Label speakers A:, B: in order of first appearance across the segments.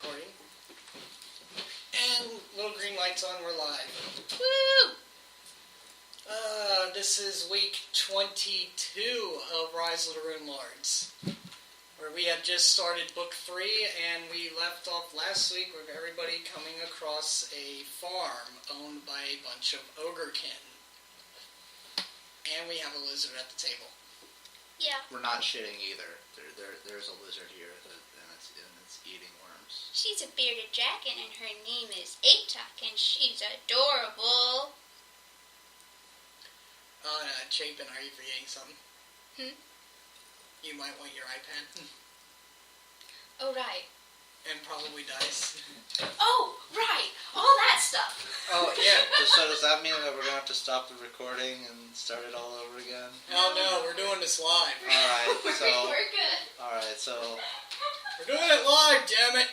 A: Recording. And little green lights on, we're live.
B: Woo!
A: This is week 22 of Rise of the Runelords, where we had just started book 3, and we left off last week with everybody coming across a farm owned by a bunch of ogrekin. And we have a lizard at the table.
B: Yeah.
C: We're not shitting either. There's a lizard here, and it's eating worms.
B: She's a bearded dragon, and her name is Atok, and she's adorable.
A: Chapin, are you forgetting something? You might want your iPad.
B: Oh, right.
A: And probably dice.
B: Oh, right! All that stuff!
A: Oh, yeah.
C: So does that mean that we're going to have to stop the recording and start it all over again?
A: Oh, no, we're doing this live.
C: Alright, so...
B: We're good.
C: Alright, so...
A: We're doing it live, damn it!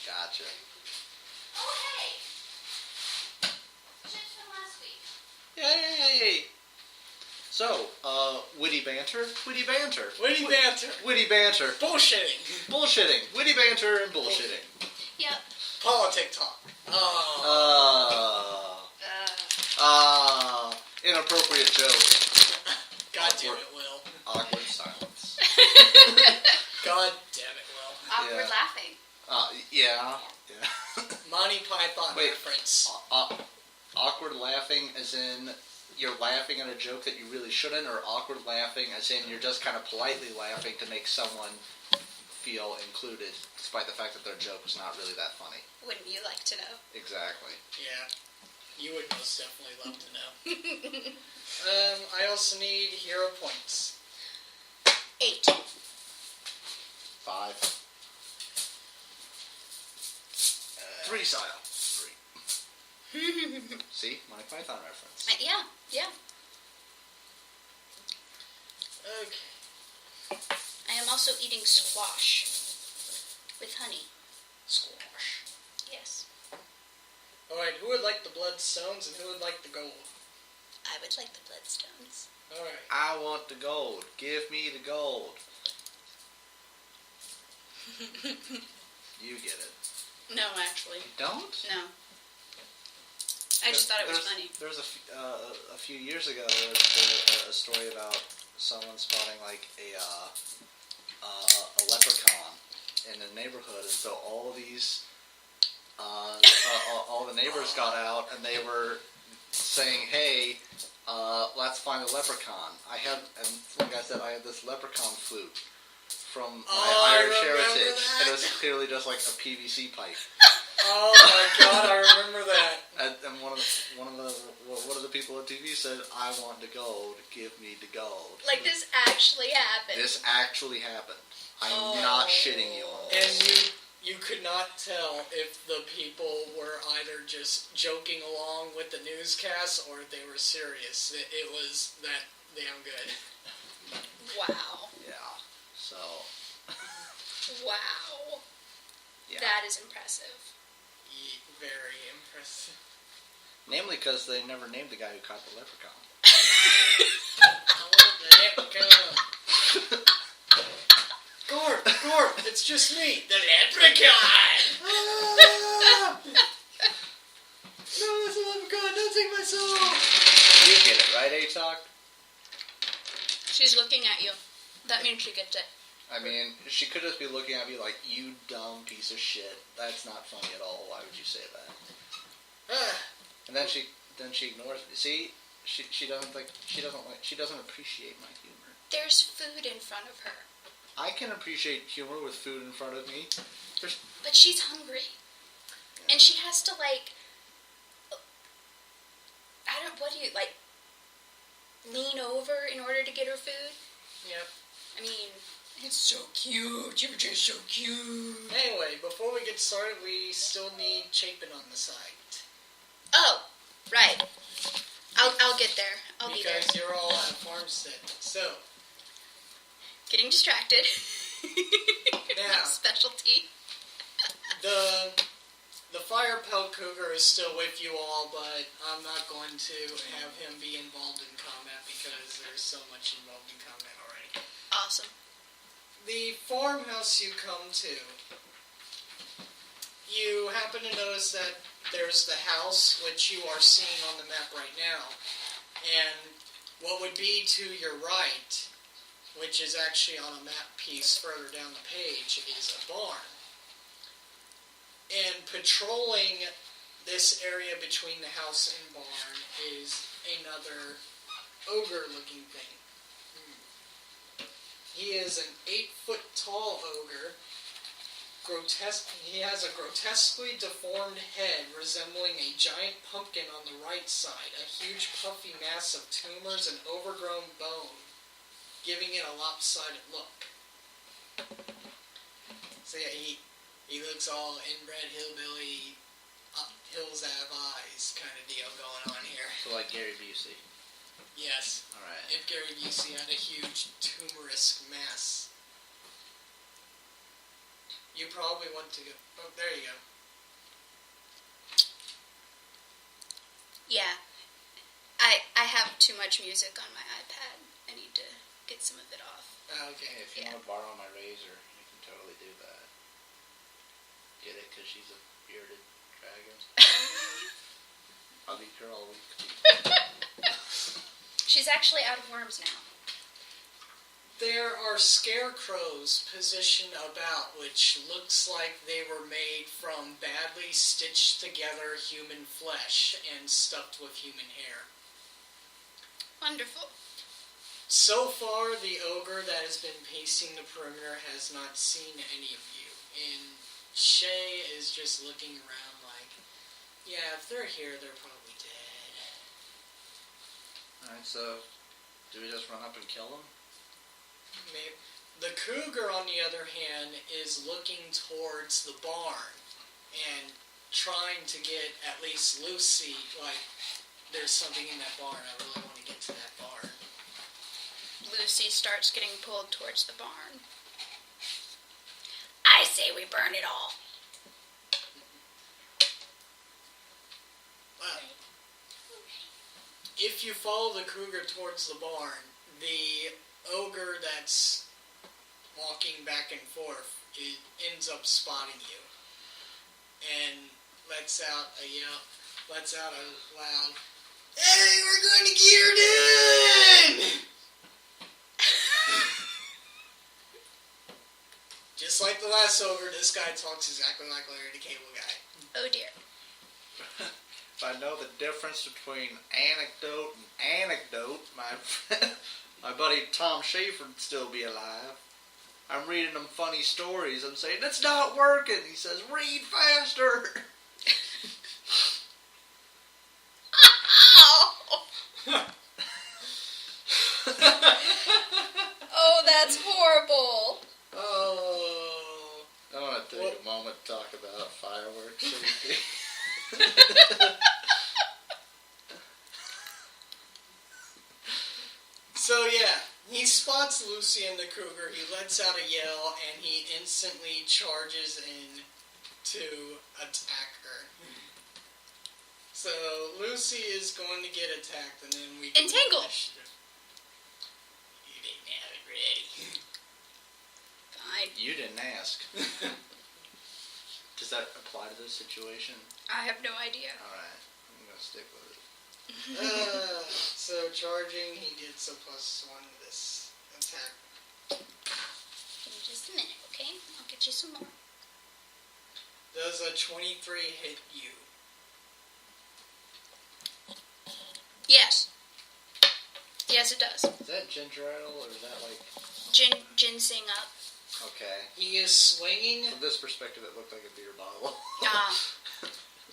C: Gotcha.
B: Oh, hey! Shit from last week.
C: Yay! So, witty banter? Witty banter.
A: Witty banter.
C: Witty banter.
A: Bullshitting.
C: Bullshitting. Witty banter and bullshitting.
B: Yep.
A: Politic talk.
C: Inappropriate joke.
A: God damn it, Will.
C: Awkward silence.
A: God damn it, Will.
B: Awkward laughing.
C: Yeah.
A: Monty Python
C: Wait.
A: reference.
C: Awkward laughing as in you're laughing at a joke that you really shouldn't, or awkward laughing as in you're just kind of politely laughing to make someone feel included, despite the fact that their joke was not really that funny.
B: Wouldn't you like to know?
C: Exactly.
A: Yeah. You would most definitely love to know. I also need hero points.
B: 8.
C: 5. 3, Sile. 3. See? Monty Python reference.
B: Yeah.
A: Okay.
B: I am also eating squash with honey.
A: Squash.
B: Yes.
A: Alright, who would like the bloodstones and who would like the gold?
B: I would like the bloodstones.
A: Alright.
C: I want the gold. Give me the gold. You get it.
B: No, actually.
C: You don't?
B: No. I just thought it was funny.
C: There was a few years ago, there was a story about someone spotting like a leprechaun in the neighborhood, and so all these all the neighbors got out and they were saying, "Hey, let's find a leprechaun." And like I said, I had this leprechaun flute from my Irish heritage, and it was clearly just like a PVC pipe.
A: Oh my god, I remember that.
C: And one of the people on TV said, "I want the gold. Give me the gold."
B: Like this actually happened.
C: This actually happened. I'm not shitting you on this.
A: And you could not tell if the people were either just joking along with the newscast or if they were serious. It was that damn good.
B: Wow.
C: Yeah. So.
B: Wow.
C: Yeah.
B: That is impressive.
A: Very impressive.
C: Namely because they never named the guy who caught the leprechaun.
A: I want the leprechaun. Gord, it's just me, the leprechaun. No, that's a leprechaun. Don't take my soul.
C: You get it, right, Atok?
B: She's looking at you. That means she gets it.
C: I mean, she could just be looking at me like, "You dumb piece of shit. That's not funny at all. Why would you say that?" And then she ignores me. See, she doesn't appreciate my humor.
B: There's food in front of her.
C: I can appreciate humor with food in front of me.
B: But she's hungry.
C: Yeah.
B: And she has to lean over in order to get her food?
A: Yep.
B: I mean, it's so cute. You're just so cute.
A: Anyway, before we get started, we still need Chapin on the site.
B: Oh, right. I'll get there. I'll be there.
A: Because you're all at farmstead. So.
B: Getting distracted.
A: Now.
B: My specialty.
A: The fire pelt cougar is still with you all, but I'm not going to have him be involved in combat because there's so much involved in combat already.
B: Awesome.
A: The farmhouse you come to you happen to notice that there's the house, which you are seeing on the map right now. And what would be to your right, which is actually on a map piece further down the page, is a barn. And patrolling this area between the house and barn is another ogre-looking thing. He is an 8-foot-tall ogre. He has a grotesquely deformed head resembling a giant pumpkin on the right side, a huge puffy mass of tumors and overgrown bone, giving it a lopsided look. So yeah, he looks all inbred hillbilly, up hills have eyes kind of deal going on here.
C: So like Gary Busey.
A: Yes.
C: Alright.
A: If Gary Busey had a huge tumorous mass. You probably want to go... Oh, there you go.
B: Yeah. I have too much music on my iPad. I need to get some of it off.
A: Okay.
C: If you want to borrow my razor, you can totally do that. Get it? Because she's a bearded dragon. I'll eat her all week.
B: She's actually out of worms now.
A: There are scarecrows positioned about, which looks like they were made from badly stitched together human flesh and stuffed with human hair.
B: Wonderful.
A: So far, the ogre that has been pacing the perimeter has not seen any of you, and Shay is just looking around like, yeah, if they're here, they're probably dead.
C: Alright, so do we just run up and kill them?
A: Maybe. The cougar, on the other hand, is looking towards the barn and trying to get at least Lucy, like, there's something in that barn. I really want to get to that barn.
B: Lucy starts getting pulled towards the barn. I say we burn it all.
A: Well, if you follow the cougar towards the barn, the ogre that's walking back and forth, it ends up spotting you and lets out a yell, lets out a loud, "Hey, we're going to get her done!" Just like the last ogre, this guy talks exactly like Larry the Cable Guy.
B: Oh dear.
C: If I know the difference between anecdote and anecdote, my buddy Tom Schaefer would still be alive. I'm reading him funny stories. I'm saying, "It's not working." He says, "Read faster."
B: Oh, that's horrible.
A: Oh.
C: I want to take a moment to talk about fireworks safety.
A: So yeah, he spots Lucy and the cougar, he lets out a yell, and he instantly charges in to attack her. So Lucy is going to get attacked, and then we can
B: Entangle.
A: You didn't have it ready.
B: Fine.
C: You didn't ask. Does that apply to this situation?
B: I have no idea.
C: Alright, I'm going to stick with it.
A: So charging, he gets a +1 to this attack.
B: Give me just a minute, okay? I'll get you some more.
A: Does a 23 hit you?
B: Yes. Yes, it does.
C: Is that ginger ale or is that like...
B: Ginseng up.
C: Okay.
A: He is swinging.
C: From this perspective, it looked like a beer bottle.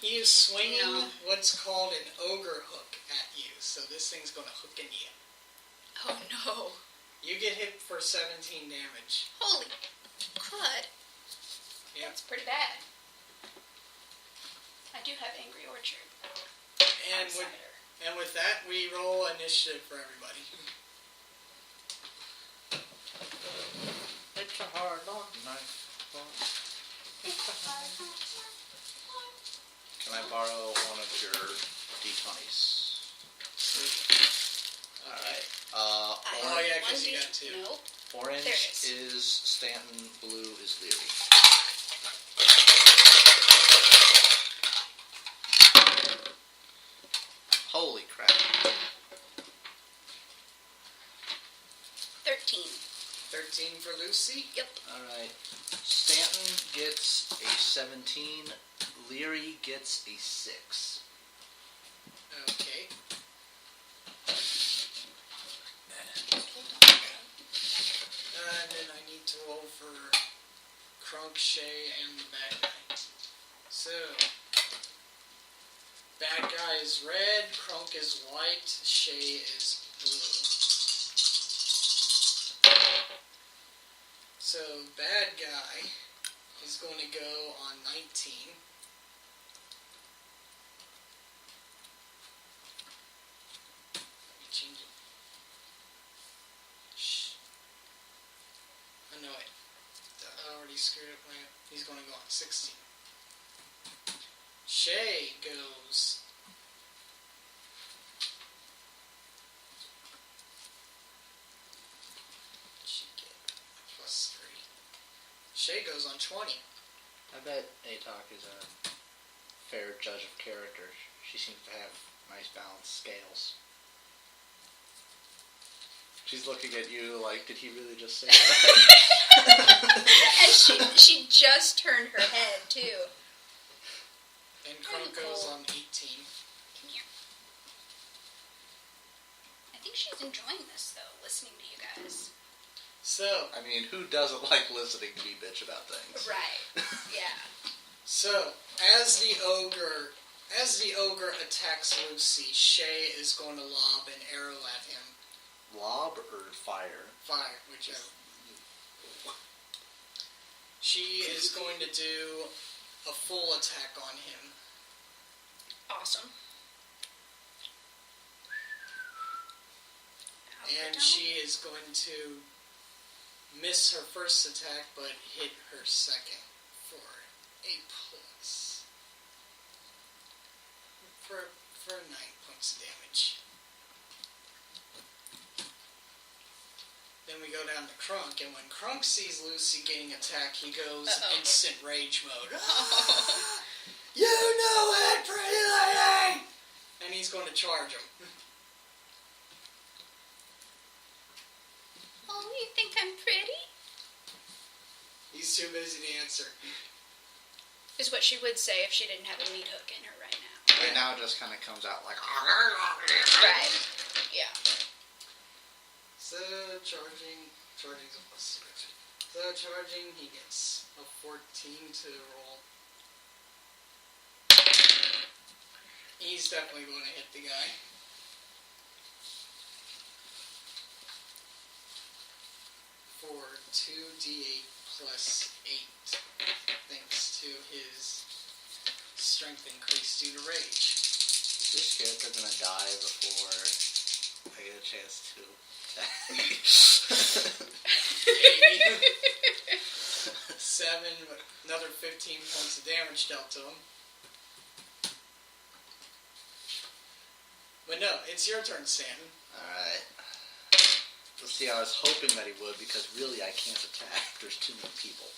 A: He is swinging
B: No.
A: what's called an ogre hook at you. So this thing's going to hook in you.
B: Oh no.
A: You get hit for 17 damage.
B: Holy crud.
A: Yeah.
B: That's pretty bad. I do have Angry Orchard.
A: And with that, we roll initiative for everybody.
C: It's a hard long night. Can I borrow one of your D20s? Alright.
A: Oh yeah, because you got 2.
B: Nope.
C: Orange
B: There
C: is Stanton, blue is Leary. Holy crap.
B: 13.
A: 13 for Lucy.
B: Yep.
C: Alright. Stanton gets a 17. Leary gets a 6.
A: Okay. And then I need to roll for Crunk, Shay, and the bad guy. So, bad guy is red, Crunk is white, Shay is blue. So, bad guy is going to go on 19. Let me change it. Shh. I know it. I already screwed up my... He's going to go on 16. Shay goes... She get +3. Shay goes on 20.
C: I bet Atok is a fair judge of character. She seems to have nice balanced scales. She's looking at you like, did he really just say that?
B: And she just turned her head, too.
A: And Crunk goes on 18.
B: Come here. I think she's enjoying this, though, listening to you guys.
A: So,
C: I mean, who doesn't like listening to me bitch about things?
B: Right. Yeah.
A: so as the ogre attacks Lucy, Shay is going to lob an arrow at him.
C: Lob or fire?
A: Fire, whichever. She is going to do a full attack on him.
B: Awesome.
A: And she is going to miss her first attack, but hit her second for a plus. For 9 points of damage. Then we go down to Crunk, and when Crunk sees Lucy getting attacked, he goes instant rage mode. You know it, pretty lady! And he's going to charge him.
B: Oh, you think I'm pretty?
A: He's too busy to answer.
B: Is what she would say if she didn't have a meat hook in her right now.
C: Right now it just kind of comes out like...
B: Right. Yeah.
A: So, charging's a plus 6. So, charging, he gets a 14 to roll. He's definitely going to hit the guy. For 2d8 plus 8, thanks to his strength increase due to rage.
C: Is this character gonna die before I get a chance to attack?
A: 7, another 15 points of damage dealt to him. But no, it's your turn, Stanton.
C: Alright. Let's see, I was hoping that he would, because really I can't attack. There's too many people.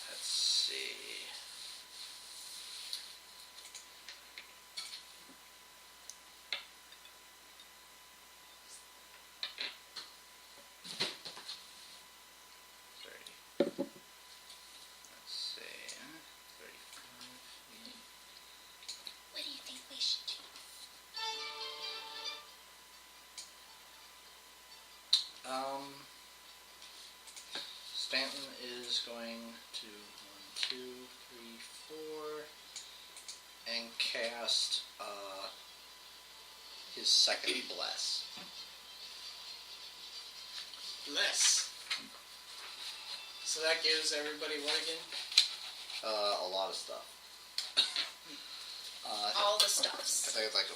C: Let's see. Let's see. 35.
B: What do you think we should do?
C: Stanton is going to 1, 2, 3, 4, and cast his second bless.
A: Bless. So that gives everybody what again?
C: A lot of stuff.
B: All the stuffs.
C: I think it's like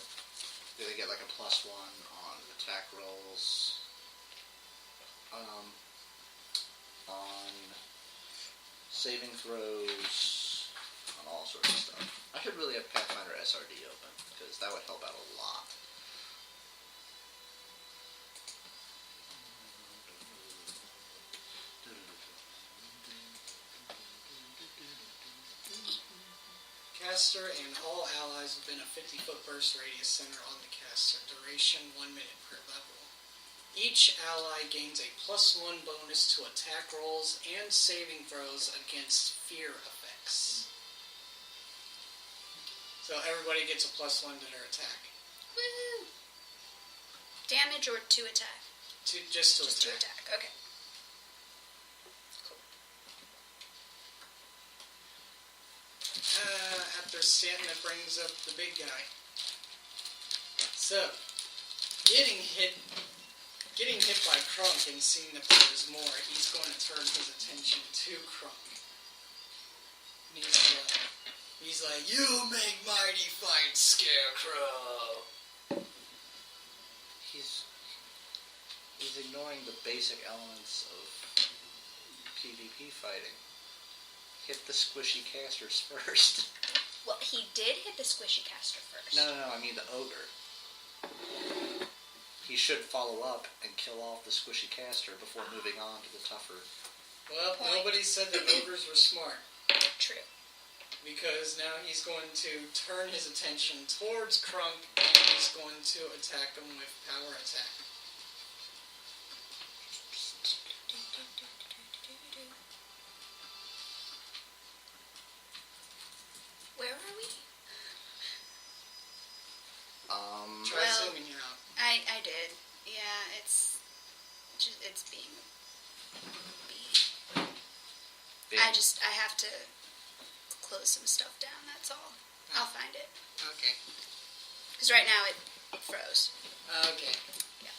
C: they get like a +1 on attack rolls. On saving throws, on all sorts of stuff. I should really have Pathfinder SRD open, because that would help out a lot.
A: Okay. caster and all allies within a 50-foot burst radius center on the caster. Duration 1 minute per level. Each ally gains a +1 bonus to attack rolls and saving throws against fear effects. So everybody gets a +1 to their attack.
B: Woo! Damage or to attack?
A: Just to
B: Just
A: attack.
B: to attack, okay.
A: After Santa brings up the big guy. So, getting hit by Crunk and seeing that there is more, he's going to turn his attention to Crunk. And he's like, "You make mighty fine, Scarecrow."
C: He's ignoring the basic elements of PvP fighting. Hit the squishy casters first.
B: Well, he did hit the squishy caster first.
C: No, I mean the ogre. He should follow up and kill off the squishy caster before moving on to the tougher.
A: Well, nobody said that ogres were smart.
B: True.
A: Because now he's going to turn his attention towards Crunk and he's going to attack him with power attack.
B: Where are we?
A: Try zooming out.
B: I did. Yeah, it's being. I have to close some stuff down, that's all. I'll find it.
A: Okay.
B: Because right now it froze.
A: Okay.
B: Yeah.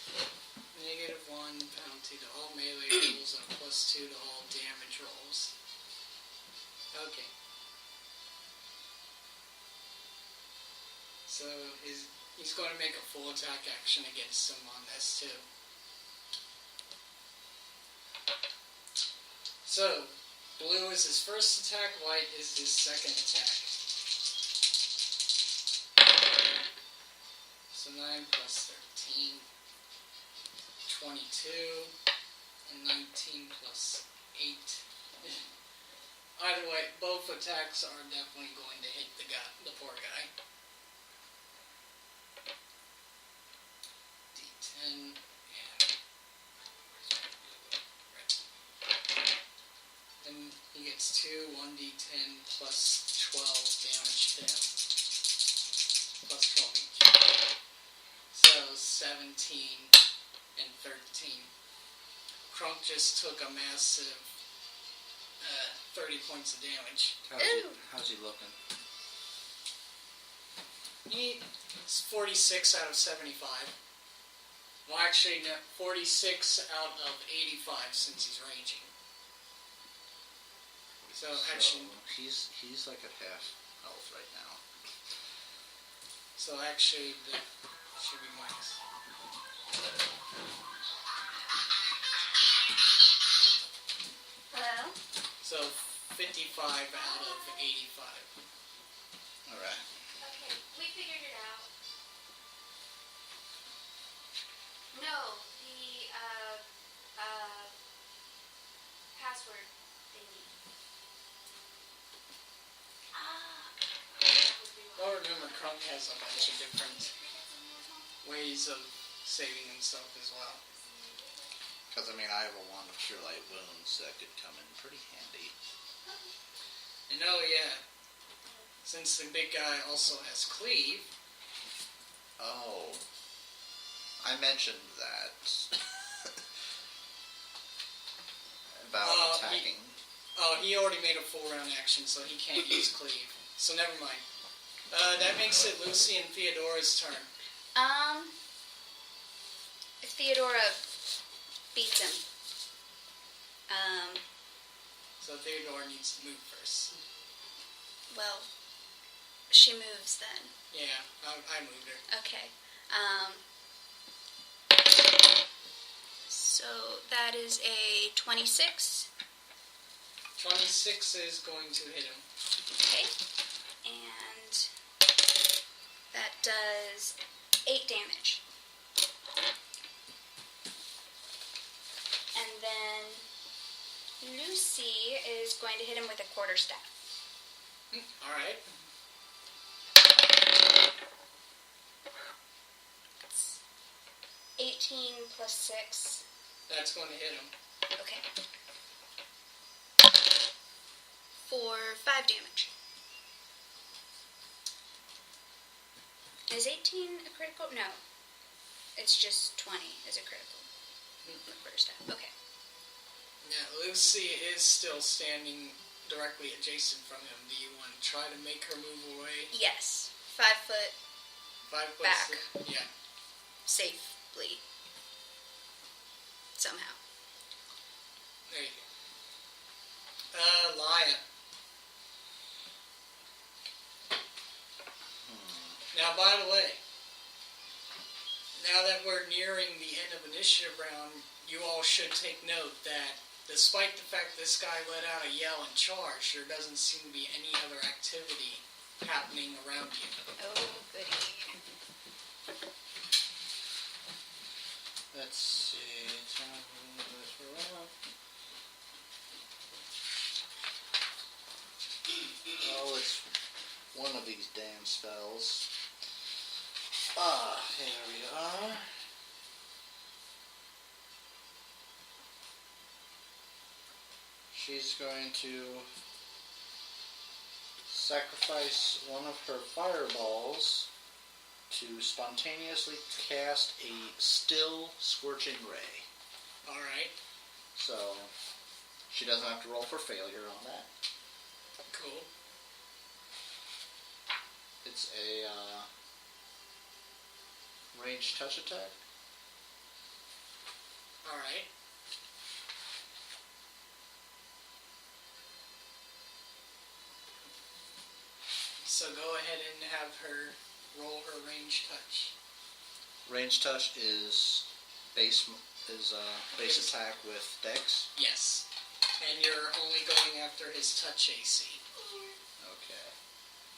A: -1 penalty to all melee rolls and +2 to all damage rolls. Okay. So he's going to make a full attack action against him on this too. So, blue is his first attack, white is his second attack. So 9 plus 13, 22, and 19 plus 8. Either way, both attacks are definitely going to hit the poor guy. D10, and he gets 2 1d10 plus 12 damage to him. Plus 12 each. So 17 and 13. Crunk just took a massive 30 points of damage.
C: How's he looking?
A: He's 46 out of 75. Well, actually, no, 46 out of 85 since he's raging. So actually,
C: he's like at half health right now.
A: So actually, that should be minus.
B: Hello?
A: So 55 out of 85.
C: All right.
B: Okay, we figured it out. No, the password thingy.
A: Well, remember, Crunk has a bunch of different ways of saving himself as well.
C: Because, I mean, I have a wand of Cure Light Wounds that could come in pretty handy.
A: And oh yeah, since the big guy also has Cleave.
C: Oh. I mentioned that. About attacking.
A: He already made a full round action, so he can't use Cleave. So never mind. That makes it Lucy and Theodora's turn.
B: Theodora beats him.
A: So Theodora needs to move first.
B: Well, she moves then.
A: Yeah, I moved her.
B: Okay. So that is a 26.
A: 26 is going to hit him.
B: Okay. And that does 8 damage. And then Lucy is going to hit him with a quarterstaff.
A: Alright.
B: 18 plus 6.
A: That's going to hit him.
B: Okay. For 5 damage. Is 18 a critical? No. It's just 20 is a critical. The first time. Okay.
A: Now, Lucy is still standing directly adjacent from him. Do you want to try to make her move away?
B: Yes. 5 foot
A: 5 foot
B: back.
A: Yeah.
B: Safely. Somehow.
A: There you go. Laya. Now, by the way, now that we're nearing the end of initiative round, you all should take note that despite the fact this guy let out a yell and charge, there doesn't seem to be any other activity happening around you.
B: Oh, goody.
C: Let's see. Oh, it's one of these damn spells. Here we are. She's going to sacrifice one of her fireballs to spontaneously cast a still scorching ray.
A: Alright.
C: So, she doesn't have to roll for failure on that.
A: Cool.
C: It's a ranged touch attack.
A: Alright. So go ahead and have her roll her ranged touch.
C: Ranged touch is base attack with Dex.
A: Yes. And you're only going after his touch AC.
C: Okay.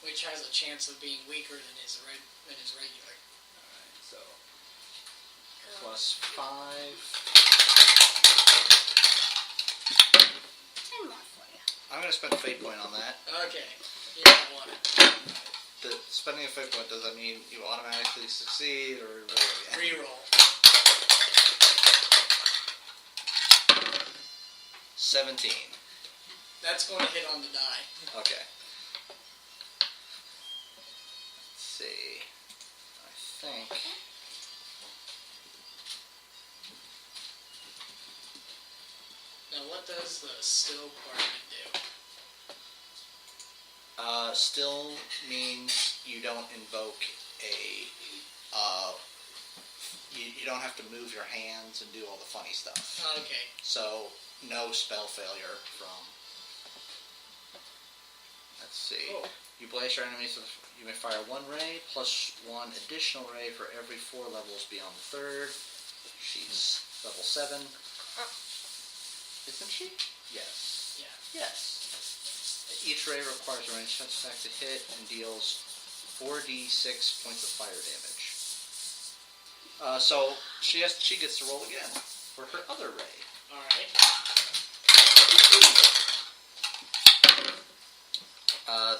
A: Which has a chance of being weaker than his regular.
C: Alright, so plus 5.
B: 10 more for you.
C: I'm going to spend a fate point on that.
A: Okay. You don't want it.
C: Spending a fate point, does that mean you automatically succeed or roll again?
A: Reroll.
C: 17.
A: That's going to hit on the die.
C: Okay. Let's see. I think.
A: Now, what does the still part of it do?
C: Still means you don't invoke a. You don't have to move your hands and do all the funny stuff.
A: Okay.
C: So, no spell failure from. Let's see.
A: Cool.
C: You blast your enemies with. You may fire 1 ray plus 1 additional ray for every 4 levels beyond the third. She's level 7. Isn't she? Yes.
A: Yeah.
C: Yes. Each ray requires a ranged touch attack to hit and deals 4d6 points of fire damage. So she gets to roll again for her other ray.
A: Alright.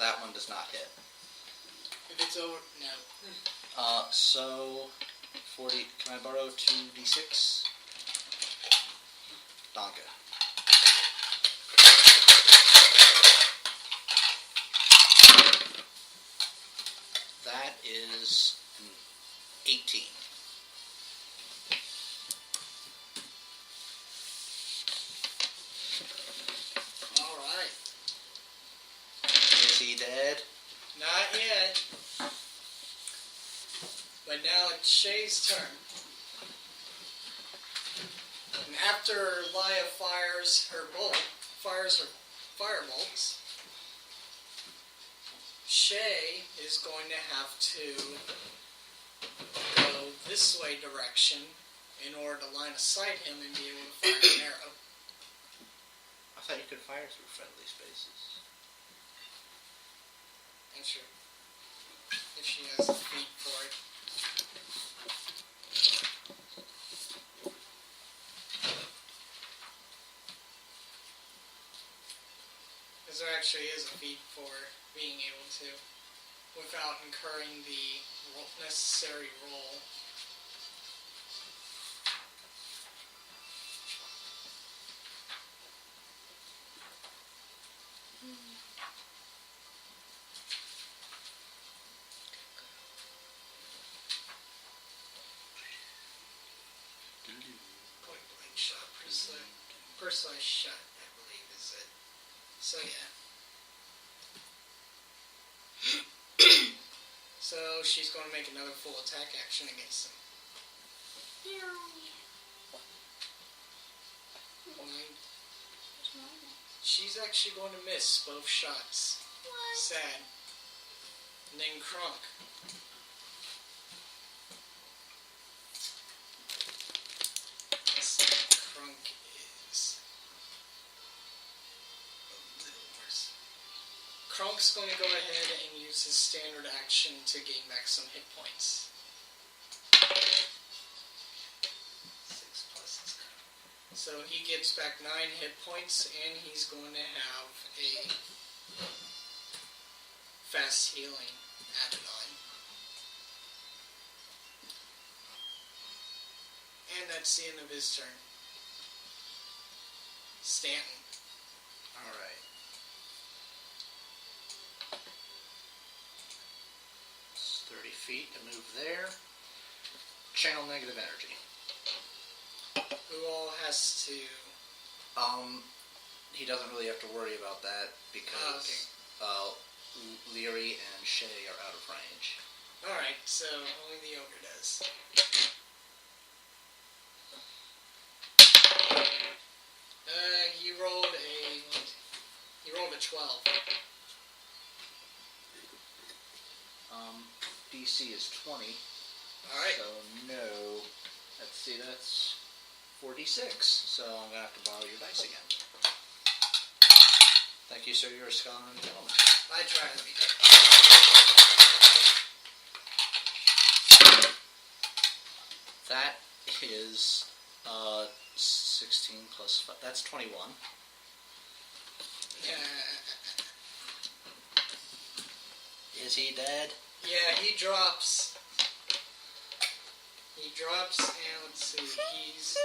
C: That one does not hit.
A: If it's over, no.
C: So 40. Can I borrow 2d6? Donka. That is an 18.
A: Alright.
C: Is he dead?
A: Not yet. But now it's Shay's turn. And after Laya fires her firebolts, Shay is going to have to go this way direction in order to line of sight him and be able to fire an arrow.
C: I thought you could fire through friendly spaces.
A: I'm sure. If she has the feet for it. Because there actually is a feat for being able to, without incurring the necessary roll. Personalized shot, I believe, is it. So, yeah. So, she's going to make another full attack action against him. She's actually going to miss both shots.
B: What?
A: Sad. And then Crunk. Crunk is a little worse. Crunk's going to go ahead and use his standard action to gain back some hit points. 6 plus his current. So he gets back 9 hit points, and he's going to have a fast healing added on. And that's the end of his turn. Stanton.
C: Alright. It's 30 feet to move there. Channel negative energy.
A: Who all has to...
C: He doesn't really have to worry about that because Leary and Shay are out of range.
A: Alright, so only the ogre does. He rolled a 12.
C: DC is 20.
A: Alright.
C: So no. Let's see, that's 4d6. So I'm gonna have to borrow your dice again. Thank you, sir. You're a scholar and gentleman.
A: I try to be.
C: That is 16 plus 5. That's 21. Is he dead?
A: Yeah, he drops. He drops, and let's see, he's...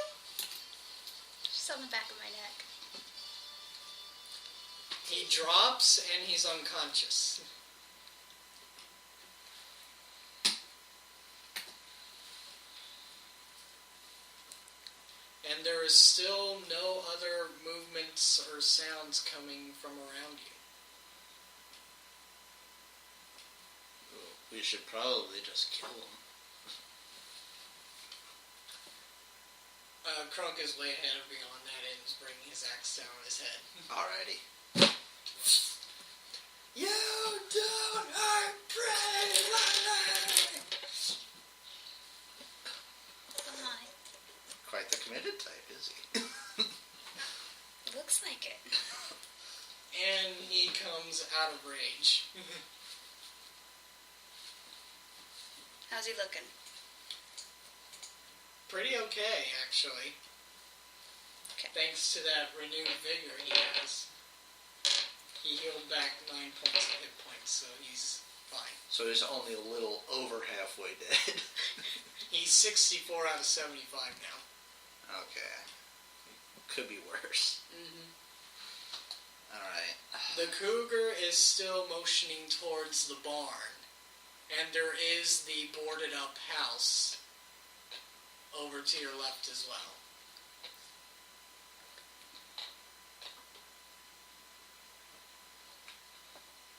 B: Just on the back of my neck.
A: He drops, and he's unconscious. And there is still no other movements or sounds coming from around you.
C: We should probably just kill him.
A: Crunk is way ahead of beyond that and is bringing his axe down on his head.
C: Alrighty.
A: You don't hurt prey!
B: Fine.
C: Quite the committed type, is he?
B: Looks like it.
A: And he comes out of rage.
B: How's he looking?
A: Pretty okay, actually.
B: Okay.
A: Thanks to that renewed vigor he has. He healed back 9 points of hit points, so he's fine.
C: So he's only a little over halfway dead.
A: He's 64 out of 75 now.
C: Okay. Could be worse. Alright.
A: The cougar is still motioning towards the barn. And there is the boarded up house over to your left as well.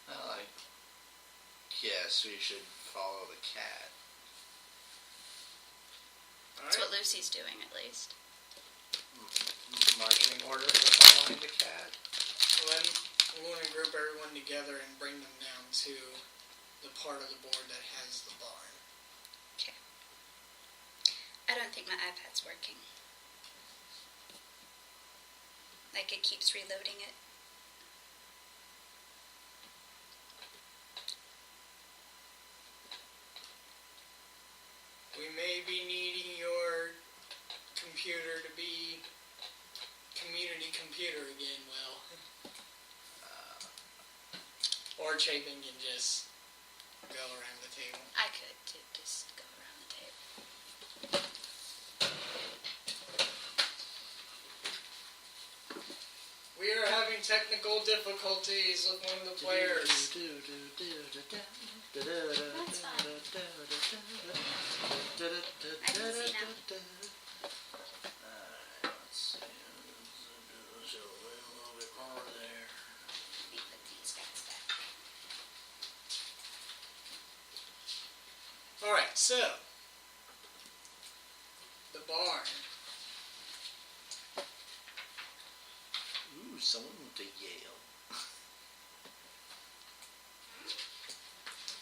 C: Well, I guess we should follow the cat.
B: That's what Lucy's doing, at least.
C: Marching order for following the cat.
A: Well, then I'm going to group everyone together and bring them down to the part of the board that has the barn.
B: Okay. I don't think my iPad's working. Like, it keeps reloading it.
A: We may be needing your computer to be community computer again, Will. Or Chapin can just go around the table.
B: I could just go around the table.
A: We are having technical difficulties with one of the players.
B: That's fine. I can see now.
C: Let's see.
A: So, the barn.
C: Ooh, someone went to Yale.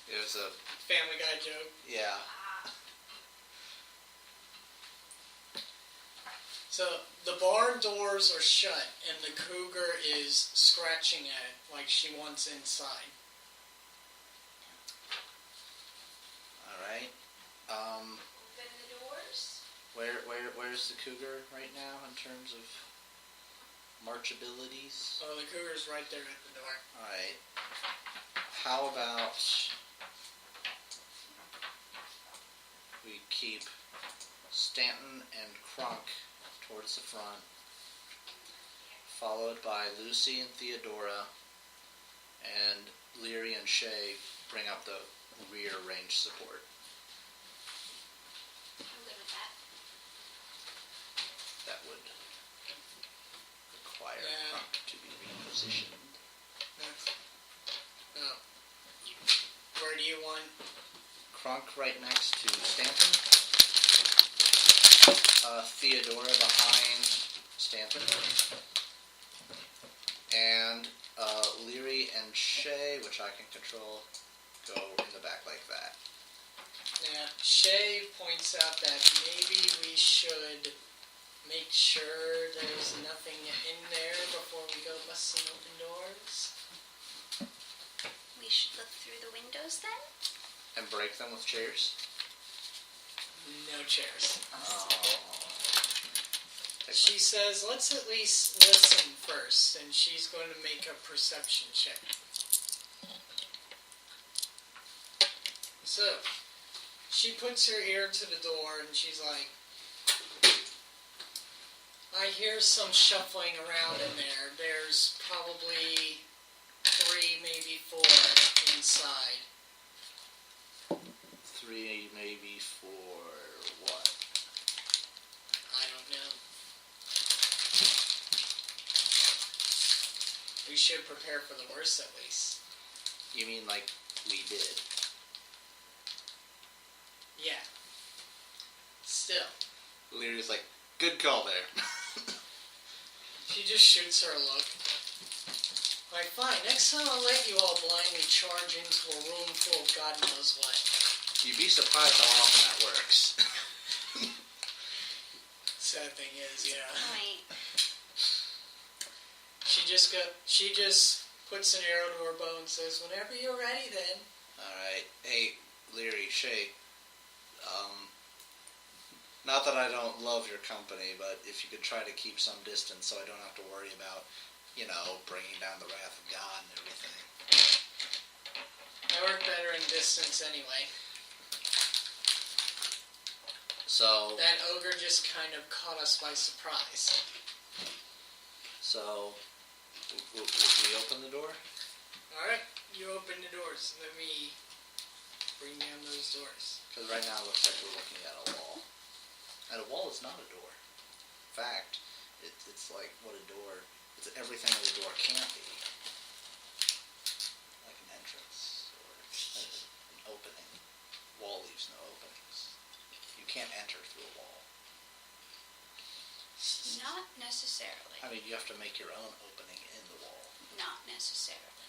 C: It was a
A: Family Guy joke.
C: yeah.
A: So, the barn doors are shut, and the cougar is scratching at it like she wants inside.
C: Alright.
B: Open the doors.
C: Where's the cougar right now in terms of march abilities?
A: Oh, the cougar's right there at the door.
C: Alright. How about we keep Stanton and Crunk towards the front, followed by Lucy and Theodora, and Leary and Shay bring up the rear range support.
B: I'm good with that.
C: That would require
A: Yeah.
C: Crunk to be repositioned.
A: Oh. Where do you want?
C: Crunk right next to Stanton. Theodora behind Stanton. And Leary and Shay, which I can control, go in the back like that.
A: Now, Shay points out that maybe we should make sure there's nothing in there before we go busting open doors.
B: We should look through the windows then?
C: And break them with chairs.
A: No chairs.
C: Oh.
A: She says, let's at least listen first, and she's going to make a perception check. So, she puts her ear to the door, and she's like, I hear some shuffling around in there. There's probably 3, maybe 4 inside.
C: 3, maybe 4, what?
A: I don't know. We should prepare for the worst, at least.
C: You mean like we did?
A: Yeah. Still.
C: Leary's like, good call there.
A: She just shoots her a look. Like, fine, next time I'll let you all blindly charge into a room full of God knows what.
C: You'd be surprised how often that works.
A: Sad thing is, yeah.
B: Right.
A: She just puts an arrow to her bow and says, whenever you're ready then.
C: Alright. Hey, Leary, Shay. Not that I don't love your company, but if you could try to keep some distance so I don't have to worry about, bringing down the wrath of God and everything.
A: I work better in distance anyway.
C: So...
A: That ogre just kind of caught us by surprise.
C: So... We open the door?
A: Alright, you open the doors. Let me bring down those doors.
C: Because right now it looks like we're looking at a wall. And a wall is not a door. In fact, it's like what a door... It's everything that a door can't be. Like an entrance or an opening. Wall leaves no openings. You can't enter through a wall.
B: Not necessarily.
C: I mean, you have to make your own opening in the wall.
B: Not necessarily.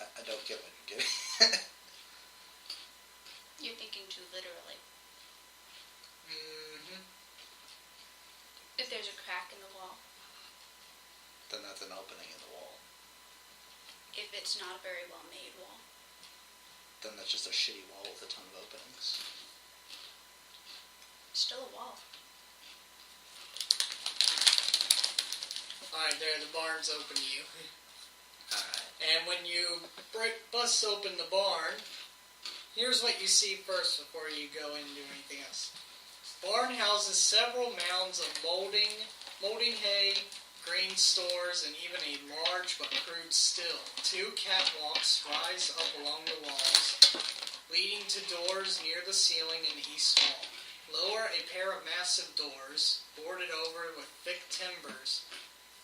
C: I don't get what you're getting.
B: You're thinking too literally.
A: Mm-hmm.
B: If there's a crack in the wall.
C: Then that's an opening in the wall.
B: If it's not a very well made wall.
C: Then that's just a shitty wall with a ton of openings.
B: It's still a wall.
A: Alright, there, the barn's open to you.
C: Alright.
A: And when you bust open the barn, here's what you see first before you go in and do anything else. Barn houses several mounds of molding hay, grain stores, and even a large but crude still. 2 catwalks rise up along the walls, leading to doors near the ceiling in the east wall. Lower, a pair of massive doors, boarded over with thick timbers,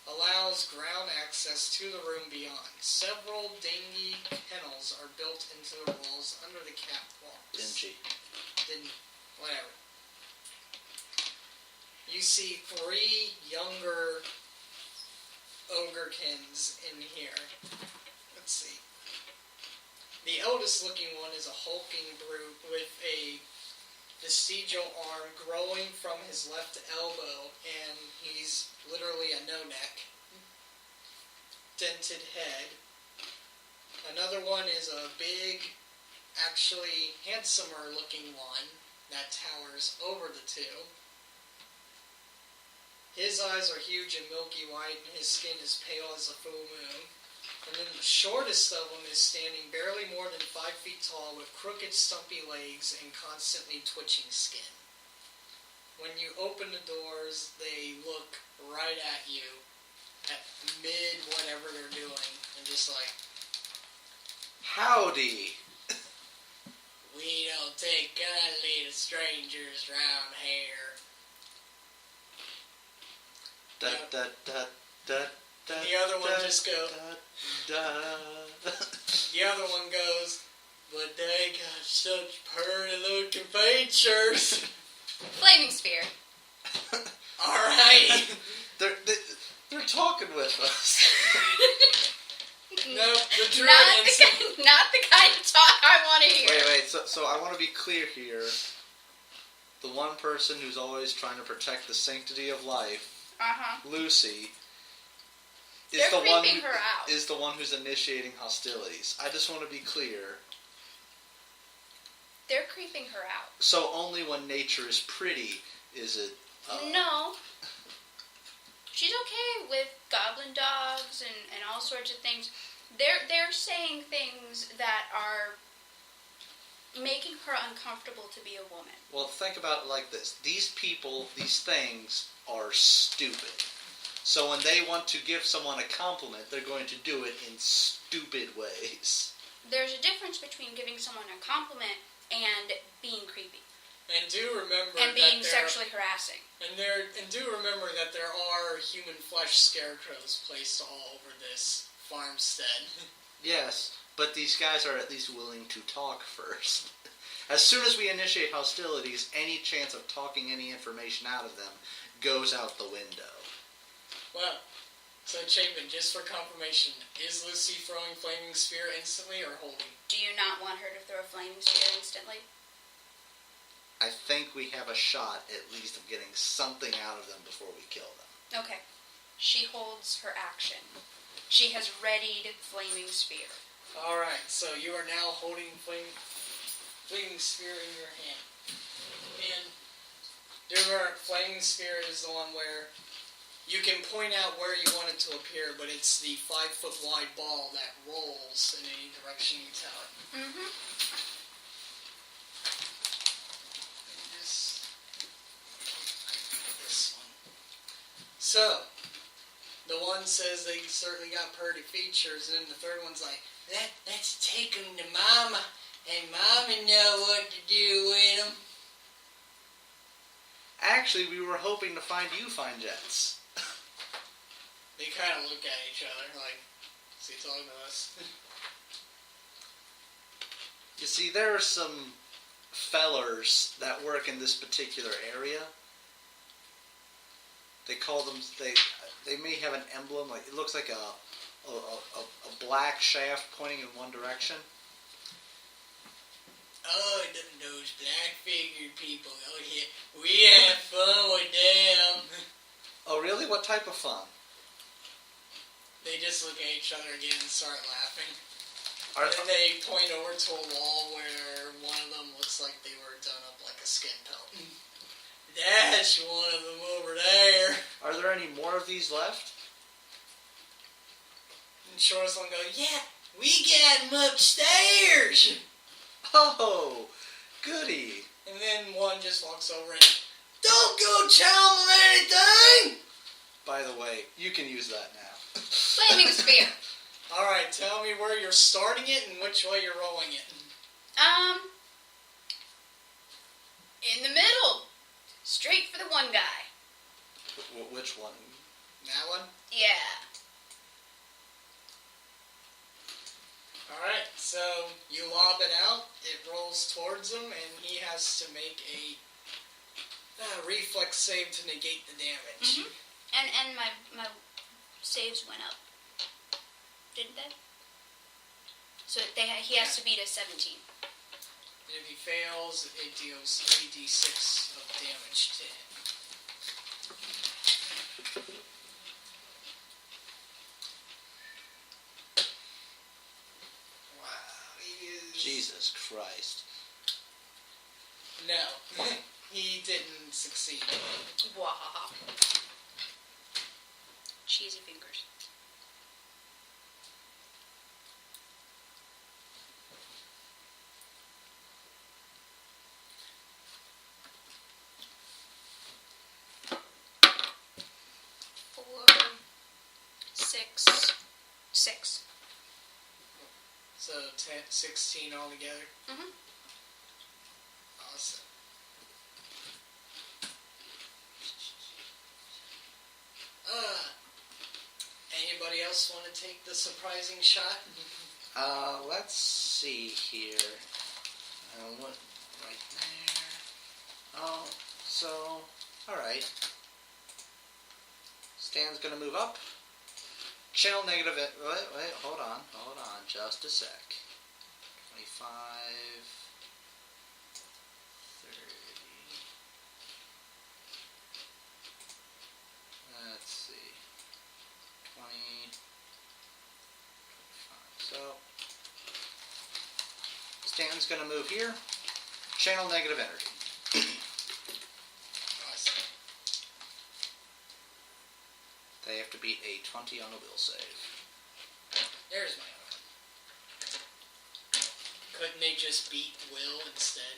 A: allows ground access to the room beyond. Several dingy kennels are built into the walls under the catwalks. Whatever. You see 3 younger ogrekins in here. Let's see. The eldest looking one is a hulking brute with a vestigial arm growing from his left elbow, and he's literally a no-neck. Dented head. Another one is a big, actually handsomer looking one that towers over the 2. His eyes are huge and milky white, and his skin is pale as a full moon. And then the shortest of them is standing barely more than 5 feet tall with crooked, stumpy legs and constantly twitching skin. When you open the doors, they look right at you at mid whatever they're doing and just like,
C: howdy.
A: We don't take kindly to strangers round here. The other one just goes. The other one goes, but they got such pretty looking features.
B: Flaming spear.
A: Alright.
C: They're talking with us.
A: No, the druid
B: not the kind of talk I want to hear.
C: Wait. So I want to be clear here. The one person who's always trying to protect the sanctity of life, Lucy, is the one who's initiating hostilities. I just want to be clear.
B: They're creeping her out.
C: So only when nature is pretty is it...
B: No. She's okay with goblin dogs and all sorts of things. They're saying things that are making her uncomfortable to be a woman.
C: Well, think about it like this. These people, these things, are stupid. So when they want to give someone a compliment, they're going to do it in stupid ways.
B: There's a difference between giving someone a compliment and being creepy.
A: And do remember
B: and being sexually harassing.
A: And do remember that there are human flesh scarecrows placed all over this farmstead.
C: Yes, but these guys are at least willing to talk first. As soon as we initiate hostilities, any chance of talking any information out of them goes out the window.
A: Well, so Chapin, just for confirmation, is Lucy throwing Flaming Spear instantly or holding?
B: Do you not want her to throw a Flaming Spear instantly?
C: I think we have a shot, at least, of getting something out of them before we kill them.
B: Okay. She holds her action. She has readied Flaming Spear.
A: Alright, so you are now holding Flaming Spear in your hand. And remember, Flaming Spear is the one where you can point out where you want it to appear, but it's the 5-foot wide ball that rolls in any direction you tell it.
B: Mm-hmm.
A: This one. So, the one says they certainly got pretty features, and then the third one's like, let's take them to Mama, and Mama know what to do with them.
C: Actually, we were hoping to find you fine jets.
A: They kind of look at each other like, is he talking to us?
C: You see, there are some fellers that work in this particular area. They call them, they may have an emblem, like it looks like a black shaft pointing in one direction.
A: Oh, those black-figured people. Oh, yeah. We have fun with them.
C: Oh, really? What type of fun?
A: They just look at each other again and start laughing. And then they point over to a wall where one of them looks like they were done up like a skin pelt. That's one of them over there.
C: Are there any more of these left?
A: And shortest one goes, yeah, we got them upstairs.
C: Oh, goody.
A: And then one just walks over and, don't go tell them anything.
C: By the way, you can use that now.
B: Flaming Spear.
A: Alright, tell me where you're starting it and which way you're rolling it.
B: In the middle. Straight for the one guy.
C: Which one?
A: That one?
B: Yeah.
A: Alright, so you lob it out, it rolls towards him, and he has to make a reflex save to negate the damage.
B: Mm-hmm. And my saves went up. Didn't they? So he has to beat a 17.
A: And if he fails, it deals 3d6 of damage to him. Wow, he is...
C: Jesus Christ.
A: No, he didn't succeed.
B: Wahaha. Cheesy fingers. Six.
A: So 16 altogether?
B: Mm-hmm.
A: Awesome. Anybody else want to take the surprising shot?
C: Let's see here. What, right there. Oh, so, alright. Stan's gonna move up. Channel negative, wait, hold on, just a sec. 25, 30, let's see, 20, 25, so, Stan's gonna move here, channel negative energy.
A: Awesome.
C: They have to beat a 20 on a will save.
A: There's my other one. Couldn't they just beat Will instead?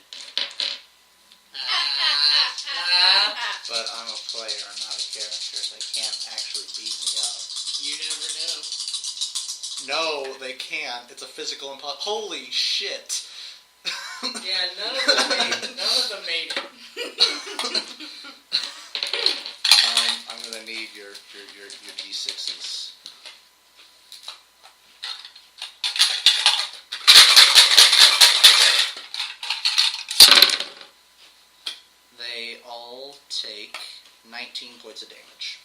C: But I'm a player, I'm not a character. They can't actually beat me up.
A: You never know.
C: No, they can't. It's a physical Holy shit!
A: Yeah, none of them made it.
C: I'm gonna need your D6s. They all take 19 points of damage.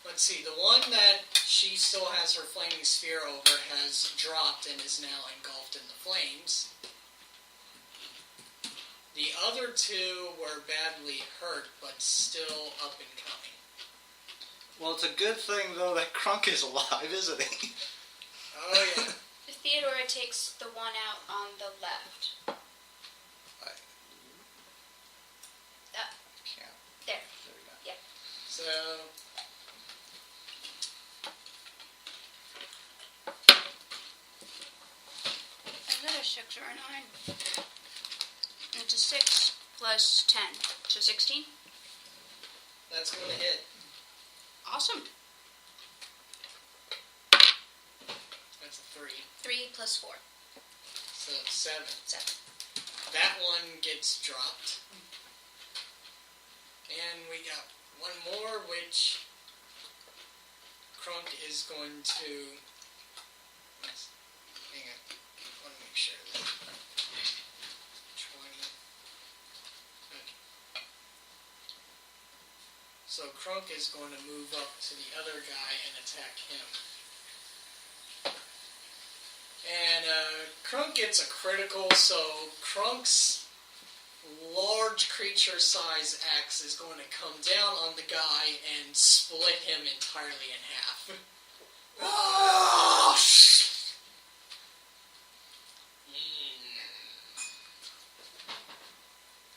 A: Let's see, the one that she still has her flaming sphere over has dropped and is now engulfed in the flames. The other two were badly hurt, but still up and coming.
C: Well, it's a good thing, though, that Crunk is alive, isn't he?
A: Oh, yeah.
B: Theodora takes the one out on the left.
C: Can't.
B: There.
C: There we go.
B: Yep.
A: So...
B: Is that a 6 or a 9? It's a 6 plus 10. So 16?
A: That's going to hit.
B: Awesome.
A: That's a 3.
B: 3 plus 4.
A: So 7.
B: 7.
A: That one gets dropped. And we got one more, which Crunk is going to... Hang on. I want to make sure that... 20. Okay. So Crunk is going to move up to the other guy and attack him. And Crunk gets a critical, so Crunk's large creature size axe is going to come down on the guy and split him entirely in half.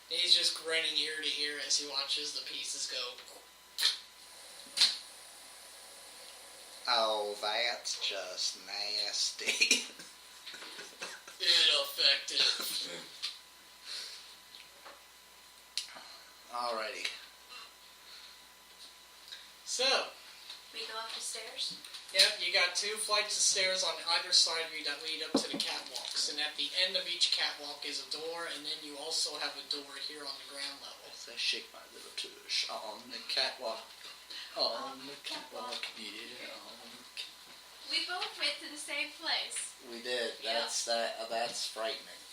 A: He's just grinning ear to ear as he watches the pieces go.
C: Oh, that's just nasty.
A: Ineffective.
C: Alrighty.
A: So,
B: We go up the stairs?
A: Yep, you got 2 flights of stairs on either side of you that lead up to the catwalks, and at the end of each catwalk is a door, and then you also have a door here on the ground level.
C: As I shake my little tush on the catwalk, on the catwalk, yeah.
B: We both went to the same place.
C: We did. That's frightening.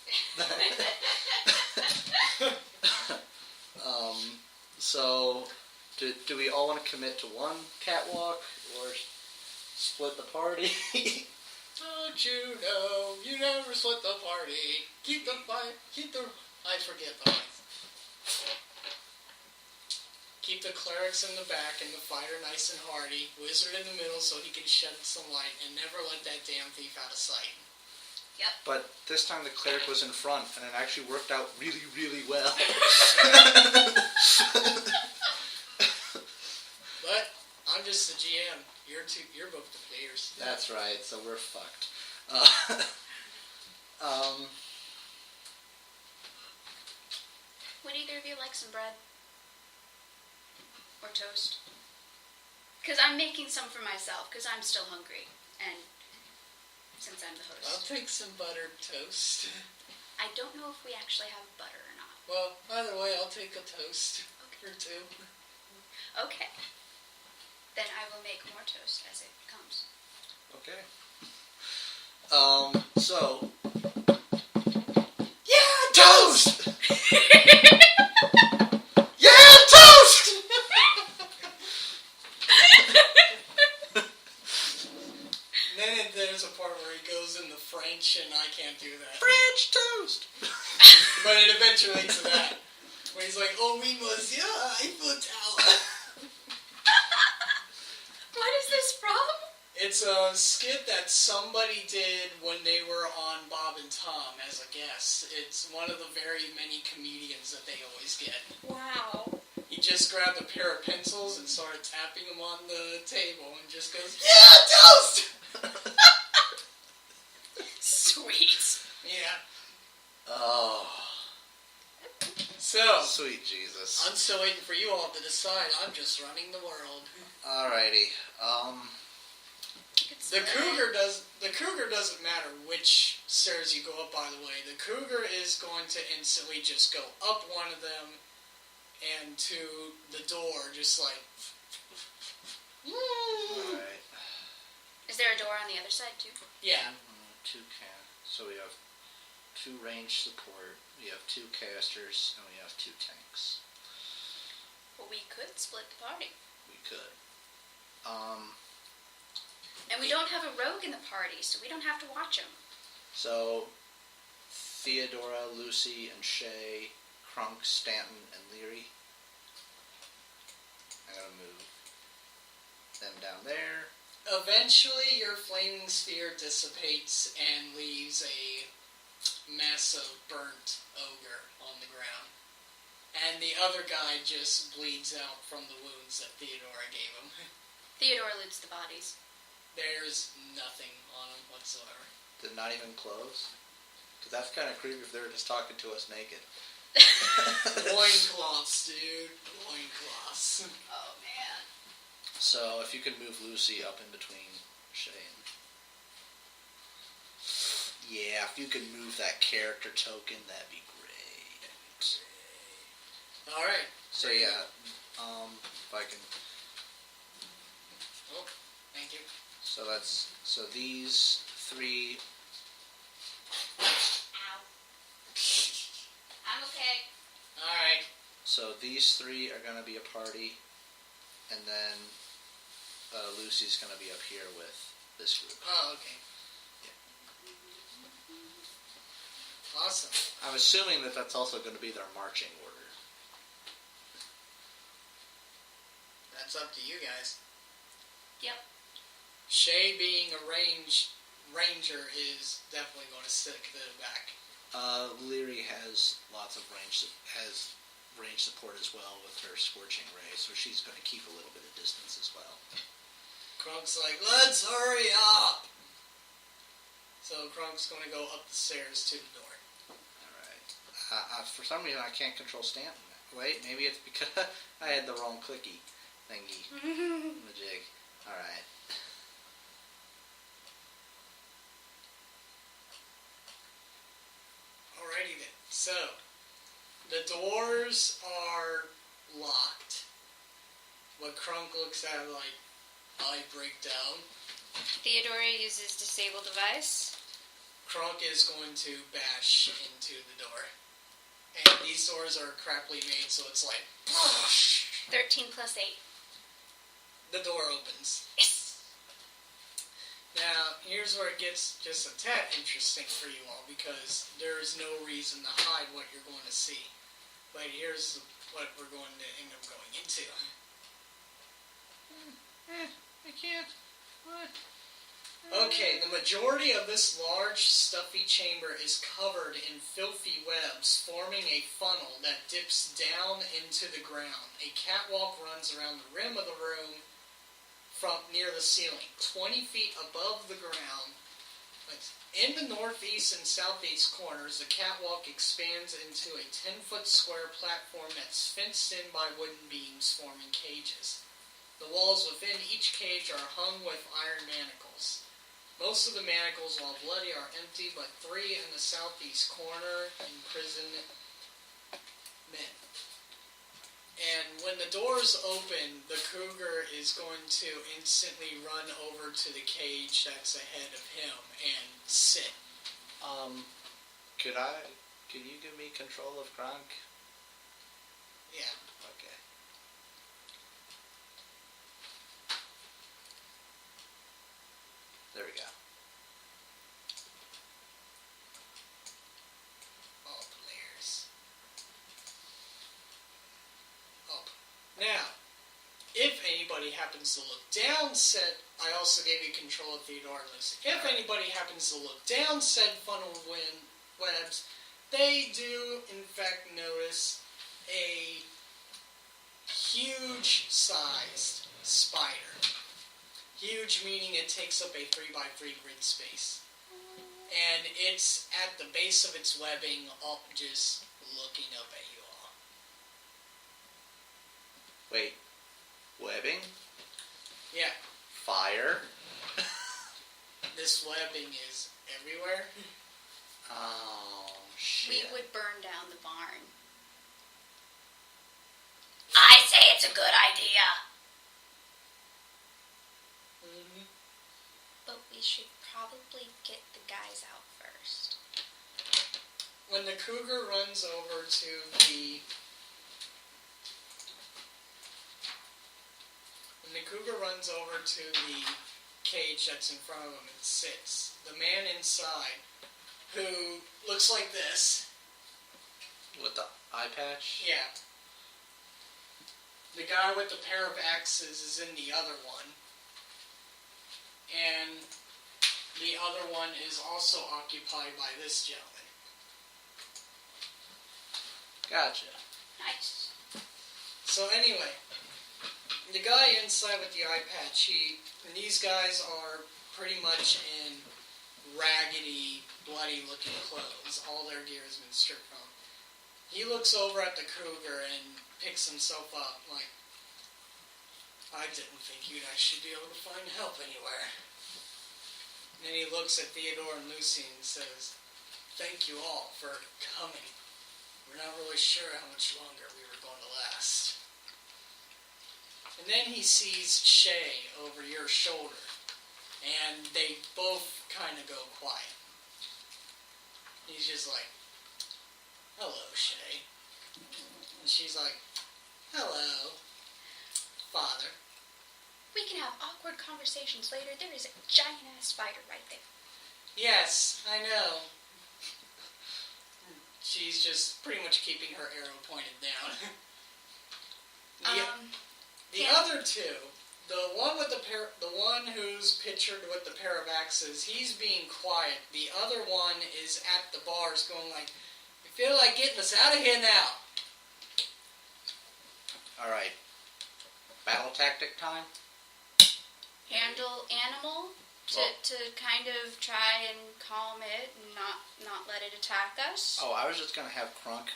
C: So, do we all want to commit to one catwalk or split the party?
A: Don't you know, you never split the party. Keep the fight, I forget the lines. Keep the clerics in the back and the fighter nice and hardy. Wizard in the middle so he can shed some light, and never let that damn thief out of sight.
B: Yep.
C: But this time the cleric was in front, and it actually worked out really, really well.
A: But I'm just the GM. You're both the players.
C: That's right. So we're fucked.
B: Would either of you like some bread? Or toast? Because I'm making some for myself, because I'm still hungry. And since I'm the host.
A: I'll take some buttered toast.
B: I don't know if we actually have butter or not.
A: Well, either way, I'll take a toast. Or 2.
B: Okay. Then I will make more toast as it comes.
C: Okay. So.
A: Yeah, toast!
C: Yeah, toast!
A: Then there's a part where he goes into French, and I can't do that.
C: French toast!
A: But it eventually leads to that. Where he's like, oh, oui, monsieur, Eiffel Tower.
B: What is this from?
A: It's a skit that somebody did when they were on Bob and Tom as a guest. It's one of the very many comedians that they always get.
B: Wow.
A: He just grabbed a pair of pencils and started tapping them on the table and just goes, yeah, toast!
B: Sweet.
A: Yeah.
C: Oh.
A: So,
C: Sweet Jesus.
A: I'm still waiting for you all to decide. I'm just running the world.
C: Alrighty.
A: The cougar doesn't matter which stairs you go up, by the way. The cougar is going to instantly just go up one of them and to the door, just like...
C: Alright.
B: Is there a door on the other side, too?
A: Yeah.
C: 2 So we have 2 range support, we have 2 casters, and we have 2 tanks.
B: Well, we could split the party.
C: We could.
B: And we don't have a rogue in the party, so we don't have to watch him.
C: So, Theodora, Lucy, and Shay, Crunk, Stanton, and Leary. I'm gonna move them down there.
A: Eventually, your flaming sphere dissipates and leaves a massive burnt ogre on the ground. And the other guy just bleeds out from the wounds that Theodora gave him.
B: Theodore loots the bodies.
A: There's nothing on him whatsoever.
C: Did not even clothes? Because that's kind of creepy if they were just talking to us naked.
A: Loincloths, dude. Loincloths.
B: Oh, man.
C: So, if you could move Lucy up in between Shay and... Yeah, if you could move that character token, that'd be great.
A: Alright.
C: So, yeah, if I can...
A: Oh, thank you.
C: So these 3...
B: Ow. I'm okay.
A: Alright.
C: So these 3 are going to be a party, and then Lucy's going to be up here with this group.
A: Oh, okay. Awesome.
C: I'm assuming that that's also going to be their marching order.
A: That's up to you guys.
B: Yep.
A: Shay being a ranger is definitely going to stick to the back.
C: Leary has lots of range support as well with her scorching ray, so she's going to keep a little bit of distance as well.
A: Crunk's like, let's hurry up! So Crunk's going to go up the stairs to the door.
C: Alright. For some reason I can't control Stanton. Wait, maybe it's because I had the wrong clicky thingy. The jig. Alright.
A: So, the doors are locked. What Krunk looks at like, I break down.
B: Theodora uses disable device.
A: Krunk is going to bash into the door. And these doors are crappily made, so it's like,
B: 13 plus 8.
A: The door opens.
B: Yes!
A: Now, here's where it gets just a tad interesting for you all, because there's no reason to hide what you're going to see. But here's what we're going to end up going into.
C: I can't. What?
A: Okay, the majority of this large, stuffy chamber is covered in filthy webs, forming a funnel that dips down into the ground. A catwalk runs around the rim of the room from near the ceiling, 20 feet above the ground. In the northeast and southeast corners, the catwalk expands into a 10-foot square platform that's fenced in by wooden beams forming cages. The walls within each cage are hung with iron manacles. Most of the manacles, while bloody, are empty, but 3 in the southeast corner imprison men. And when the doors open, the cougar is going to instantly run over to the cage that's ahead of him and sit.
C: Can you give me control of Kronk?
A: Yeah.
C: Okay. There we go.
A: All players. Up. Now, if anybody happens to look down said, I also gave you control of Theodore and Lucy. If anybody happens to look down said funnel webs, they do in fact notice a huge sized spider. Huge meaning it takes up a 3x3 grid space. And it's at the base of its webbing, up just looking up at you all.
C: Wait. Webbing?
A: Yeah,
C: Fire?
A: this webbing is everywhere.
C: Oh,
B: We
C: shit.
B: would burn down the barn.
D: I say it's a good idea.
A: Mm-hmm.
B: But we should probably get the guys out first.
A: When the cougar runs over to the cage that's in front of him and sits, the man inside, who looks like this,
C: With the eye patch?
A: yeah, the guy with the pair of axes is in the other one, and the other one is also occupied by this gentleman.
C: Gotcha.
B: Nice.
A: So anyway, the guy inside with the eye patch, these guys are pretty much in raggedy, bloody-looking clothes. All their gear has been stripped from. He looks over at the cougar and picks himself up, like, I didn't think you'd actually be able to find help anywhere. And then he looks at Theodore and Lucy and says, thank you all for coming. We're not really sure how much longer we were going to last. And then he sees Shay over your shoulder, and they both kind of go quiet. He's just like, hello, Shay. And she's like, hello, Father.
B: We can have awkward conversations later. There is a giant-ass spider right there.
A: Yes, I know. She's just pretty much keeping her arrow pointed down. The other two, the one who's pictured with the pair of axes, he's being quiet. The other one is at the bars going like, I feel like getting us out of here now.
C: Alright. Battle tactic time?
B: Handle animal to kind of try and calm it and not let it attack us.
C: Oh, I was just gonna have Krunk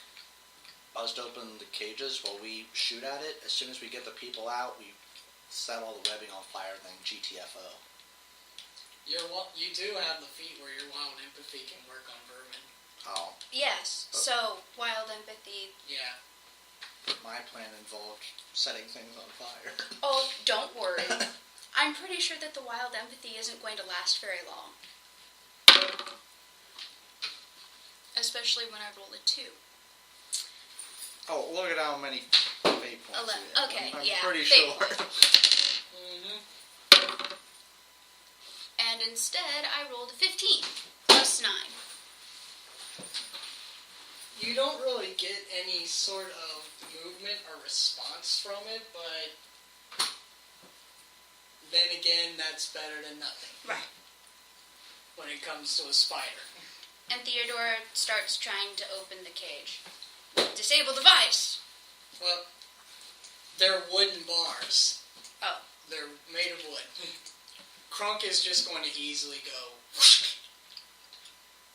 C: bust open the cages while we shoot at it. As soon as we get the people out, we set all the webbing on fire, then GTFO.
A: You do have the feat where your wild empathy can work on vermin.
C: Oh.
B: Yes. So wild empathy.
A: Yeah.
C: My plan involved setting things on fire.
B: Oh, don't worry. I'm pretty sure that the wild empathy isn't going to last very long. Especially when I roll a 2.
C: Oh, look at how many fate points
B: 11.
C: you have.
B: Okay,
C: I'm
B: yeah.
C: pretty
B: fate
C: sure.
B: points.
A: Mm-hmm.
B: And instead, I rolled a 15 plus 9.
A: You don't really get any sort of movement or response from it, but then again, that's better than nothing.
B: Right.
A: When it comes to a spider.
B: And Theodora starts trying to open the cage. Disable device!
A: Well, they're wooden bars.
B: Oh.
A: They're made of wood. Krunk is just going to easily go.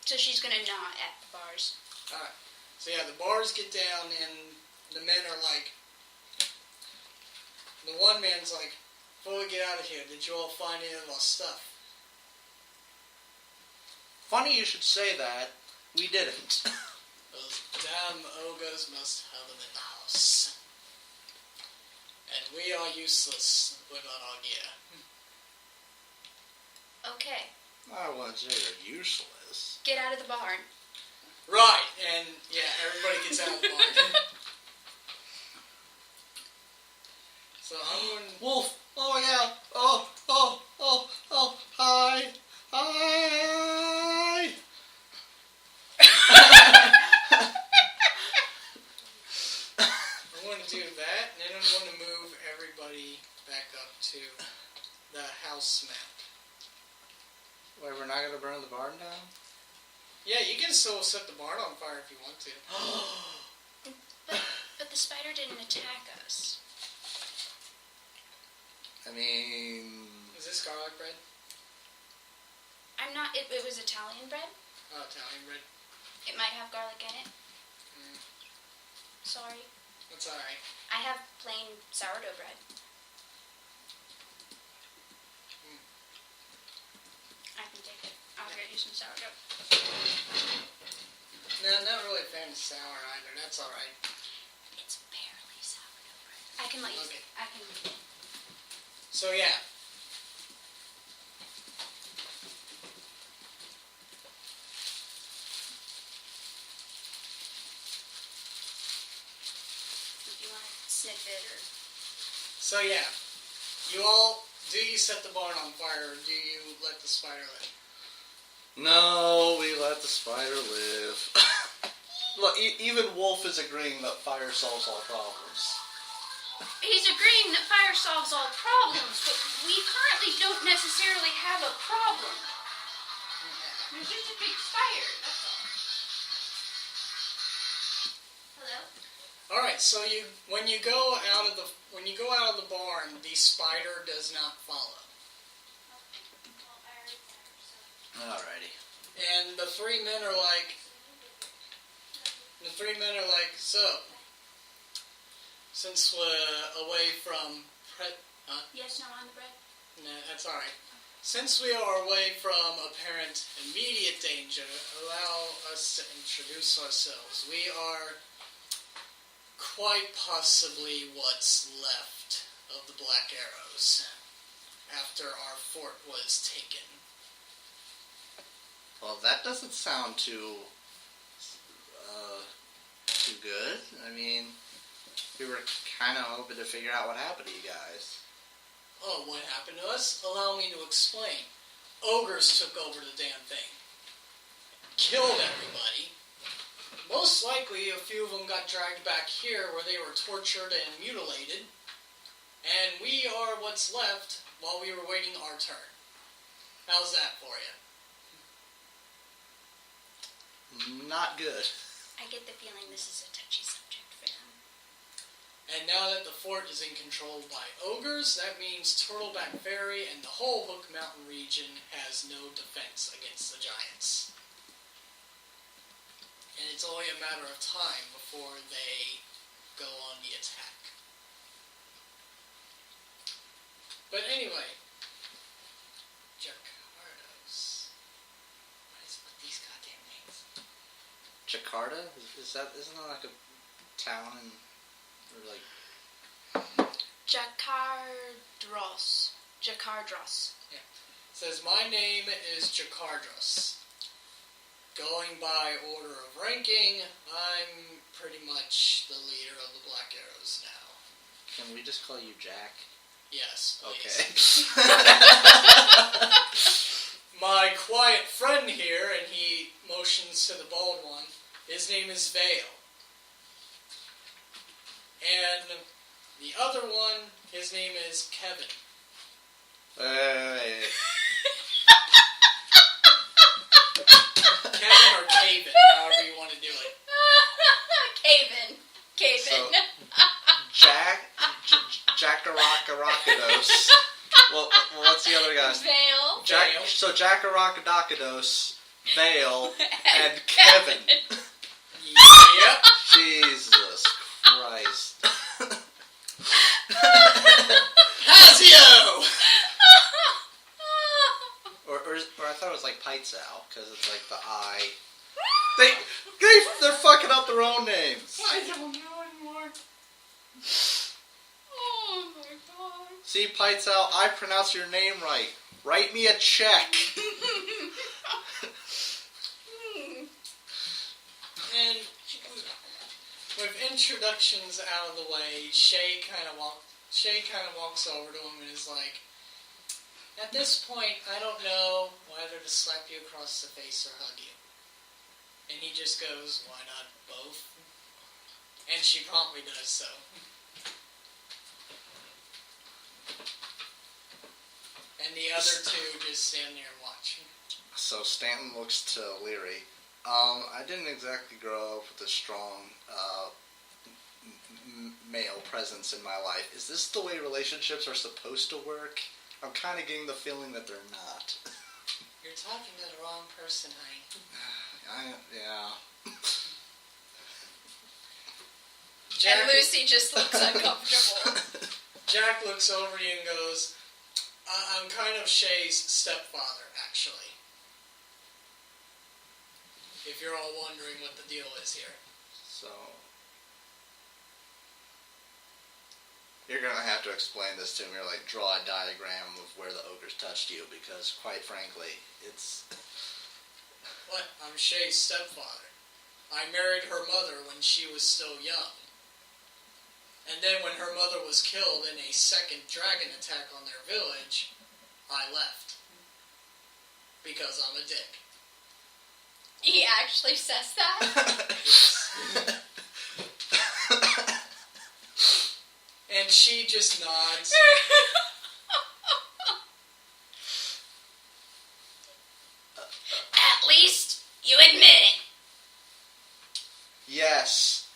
B: So she's gonna gnaw at the bars.
A: Alright. So yeah, the bars get down and the men are like... The one man's like, before we get out of here, did you all find any of our stuff?
C: Funny you should say that. We didn't.
A: Those damn ogres must have them in the house. And we are useless without our gear.
B: Okay.
C: I wouldn't say they're useless.
B: Get out of the barn.
A: Right, and yeah, everybody gets out of the barn. So I'm going...
C: Wolf! Oh yeah! Oh! Hi! Hi!
A: I'm going to do that, and then I'm going to move everybody back up to the house map.
C: Wait, we're not gonna burn the barn down?
A: Yeah, you can still set the barn on fire if you want to.
B: But the spider didn't attack us.
C: I mean...
A: Is this garlic bread?
B: I'm not... It was Italian bread.
A: Oh, Italian bread.
B: It might have garlic in it.
A: Mm.
B: Sorry.
A: That's alright.
B: I have plain sourdough bread. I can take it. I'll get you some sourdough.
A: No, not really a fan of sour either. That's alright.
B: It's barely sourdough bread. I can let you...
A: Okay.
B: I can...
A: So yeah.
B: If you want to sniff it or...
A: So yeah. You all... Do you set the barn on fire, or do you let the spider live?
C: No, we let the spider live. Look, even Wolf is agreeing that fire solves all problems.
B: He's agreeing that fire solves all problems, but we currently don't necessarily have a problem. There's just a big fire, that's all. Hello?
A: Alright, so when you go out of the barn, the spider does not follow.
B: Well, I already fired, so...
C: Alrighty.
A: And the three men are like, so, since we're away from,
B: Yes, no, on the bread?
A: no, that's alright. Since we are away from apparent immediate danger, allow us to introduce ourselves. We are quite possibly what's left of the Black Arrows after our fort was taken.
C: Well, that doesn't sound too good. I mean, we were kind of hoping to figure out what happened to you guys.
A: Oh, what happened to us? Allow me to explain. Ogres took over the damn thing. Killed everybody. Most likely, a few of them got dragged back here where they were tortured and mutilated. And we are what's left while we were waiting our turn. How's that for you?
C: Not good.
B: I get the feeling this is a touchy subject for them.
A: And now that the fort is in control by ogres, that means Turtleback Ferry and the whole Hook Mountain region has no defense against the giants. And it's only a matter of time before they go on the attack. But anyway, Jakardos. What is with these goddamn names?
C: Jakarta? Isn't that like a town in, or like...
B: Jakardros.
A: Yeah. It says, my name is Jakardros. Going by order of ranking, I'm pretty much the leader of the Black Arrows now.
C: Can we just call you Jack?
A: Yes, please.
C: Okay.
A: My quiet friend here, and he motions to the bald one, his name is Vale. And the other one, his name is Kevin.
C: Hey.
A: Kevin or Caven, however you want to do it.
B: Caven.
C: So, Jackarockados. Well, what's the other guy's?
B: Vale.
C: So Jackarockadocados, Vale, and Kevin.
A: Yep.
C: Jesus Christ.
A: Hazio!
C: Or I thought it was like Paitzao, because it's like the I. They're fucking up their own names.
A: I don't know anymore.
B: Oh my god.
C: See, Paitzao, I pronounce your name right. Write me a check.
A: And with introductions out of the way, Shay kind of walks over to him and is like, at this point, I don't know whether to slap you across the face or hug you. And he just goes, why not both? And she promptly does so. And the other two just stand there and watch.
C: So Stanton looks to Leary. I didn't exactly grow up with a strong male presence in my life. Is this the way relationships are supposed to work? I'm kind of getting the feeling that they're not.
A: You're talking to the wrong person, honey.
C: Yeah.
B: And Lucy just looks uncomfortable.
A: Jack looks over to you and goes, I'm kind of Shay's stepfather, actually. If you're all wondering what the deal is here.
C: So... You're going to have to explain this to me, or like draw a diagram of where the ogres touched you, because quite frankly, it's...
A: What? I'm Shay's stepfather. I married her mother when she was still young. And then when her mother was killed in a second dragon attack on their village, I left. Because I'm a dick.
B: He actually says that?
A: Yes. And she just nods.
D: At least you admit it.
C: Yes.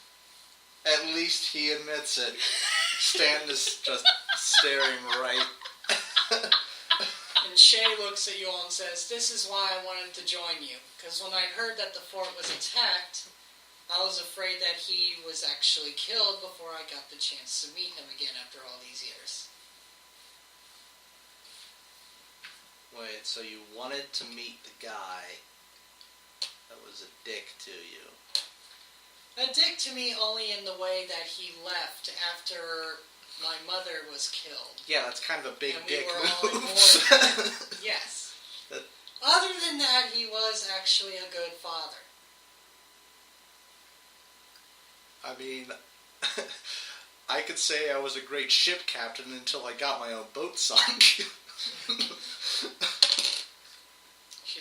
C: At least he admits it. Stan is just staring right.
A: And Shay looks at you all and says, this is why I wanted to join you. Because when I heard that the fort was attacked, I was afraid that he was actually killed before I got the chance to meet him again after all these years.
C: Wait, so you wanted to meet the guy that was a dick to you?
A: A dick to me only in the way that he left after my mother was killed.
C: Yeah, that's kind of a big
A: And
C: dick
A: we were all
C: move.
A: ignored. Yes. Other than that, he was actually a good father.
C: I mean, I could say I was a great ship captain until I got my own boat sunk.
A: She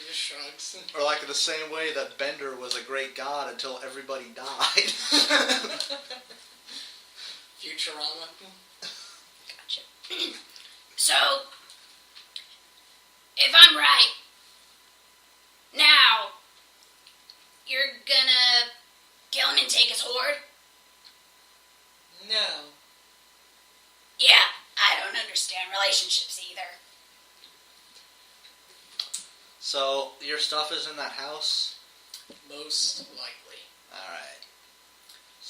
A: just shrugs.
C: Or like in the same way that Bender was a great god until everybody died.
A: Futurama.
B: Gotcha.
D: So, if I'm right, now, you're gonna kill him and take his hoard?
A: No.
D: Yeah, I don't understand relationships either.
C: So, your stuff is in that house?
A: Most likely.
C: Alright.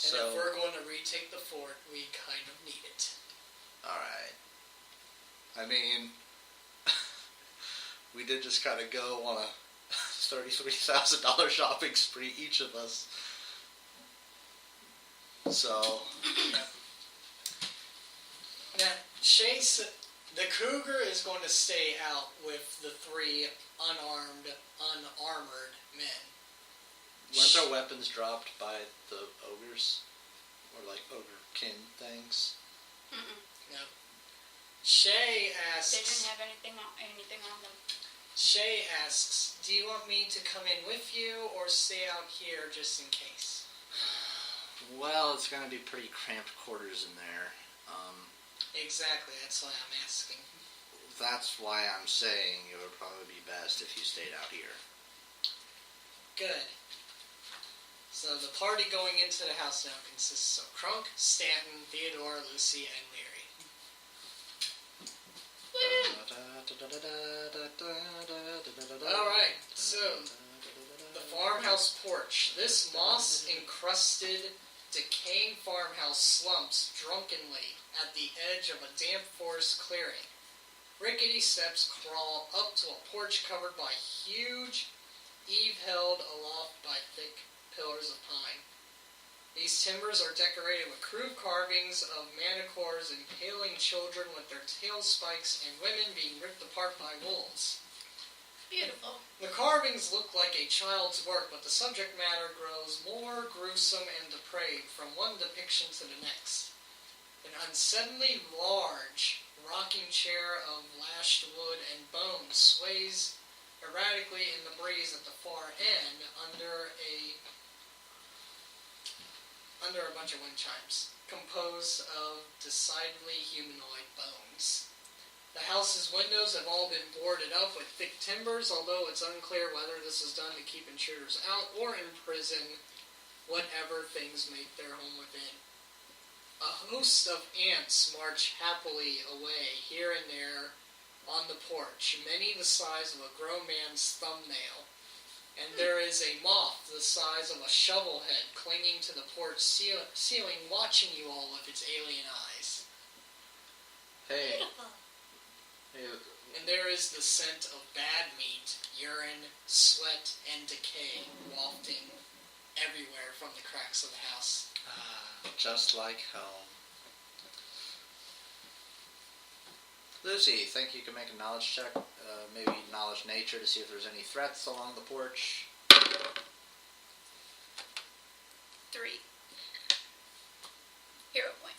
A: And if we're going to retake the fort, we kind of need it.
C: Alright. I mean, we did just kind of go on a $33,000 shopping spree, each of us. So,
A: Now, the cougar is going to stay out with the 3 unarmored men.
C: weren't their weapons dropped by the ogres? Or like ogre-kin things?
A: No. Shay
B: They
A: asks.
B: didn't have anything on them.
A: Shay asks, "Do you want me to come in with you or stay out here just in case?"
C: Well, it's going to be pretty cramped quarters in there.
A: Exactly. That's why I'm asking.
C: That's why I'm saying it would probably be best if you stayed out here.
A: Good. So the party going into the house now consists of Crunk, Stanton, Theodore, Lucy, and Leary. Alright, so the farmhouse porch. This moss-encrusted, decaying farmhouse slumps drunkenly at the edge of a damp forest clearing. Rickety steps crawl up to a porch covered by huge eave held aloft by thick pillars of pine. These timbers are decorated with crude carvings of manticores impaling children with their tail spikes and women being ripped apart by wolves.
B: Beautiful.
A: The carvings look like a child's work, but the subject matter grows more gruesome and depraved from one depiction to the next. An unsettling large rocking chair of lashed wood and bone sways erratically in the breeze at the far end under a bunch of wind chimes, composed of decidedly humanoid bones. The house's windows have all been boarded up with thick timbers, although it's unclear whether this is done to keep intruders out or imprison whatever things make their home within. A host of ants march happily away here and there on the porch, many the size of a grown man's thumbnail. And there is a moth the size of a shovel head clinging to the porch ceiling, watching you all with its alien eyes.
C: Hey.
B: Beautiful.
C: Hey.
A: And there is the scent of bad meat, urine, sweat, and decay wafting everywhere from the cracks of the house.
C: Just like home. Lucy, think you can make a knowledge check? Maybe knowledge nature to see if there's any threats along the porch?
B: 3. Hero point.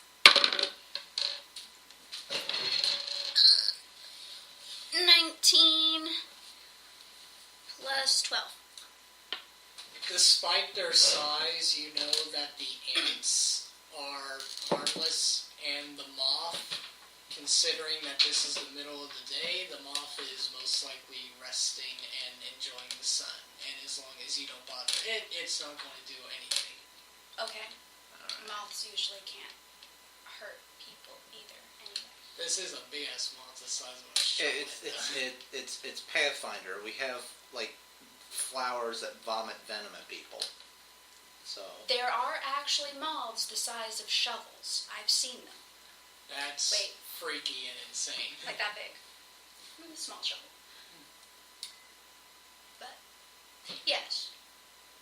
B: 19 plus 12.
A: Despite their size, you know that the ants are harmless, and the moth, considering that this is the middle of the day, the moth is most likely resting and enjoying the sun. And as long as you don't bother it, it's not going to do anything.
B: Okay. Moths usually can't hurt people either, anyway.
A: This is a big ass moth the size of a shovel.
C: It's Pathfinder. We have like flowers that vomit venom at people. So
B: There are actually moths the size of shovels. I've seen them.
A: That's freaky and insane.
B: Like that big. Small shovel. But, yes.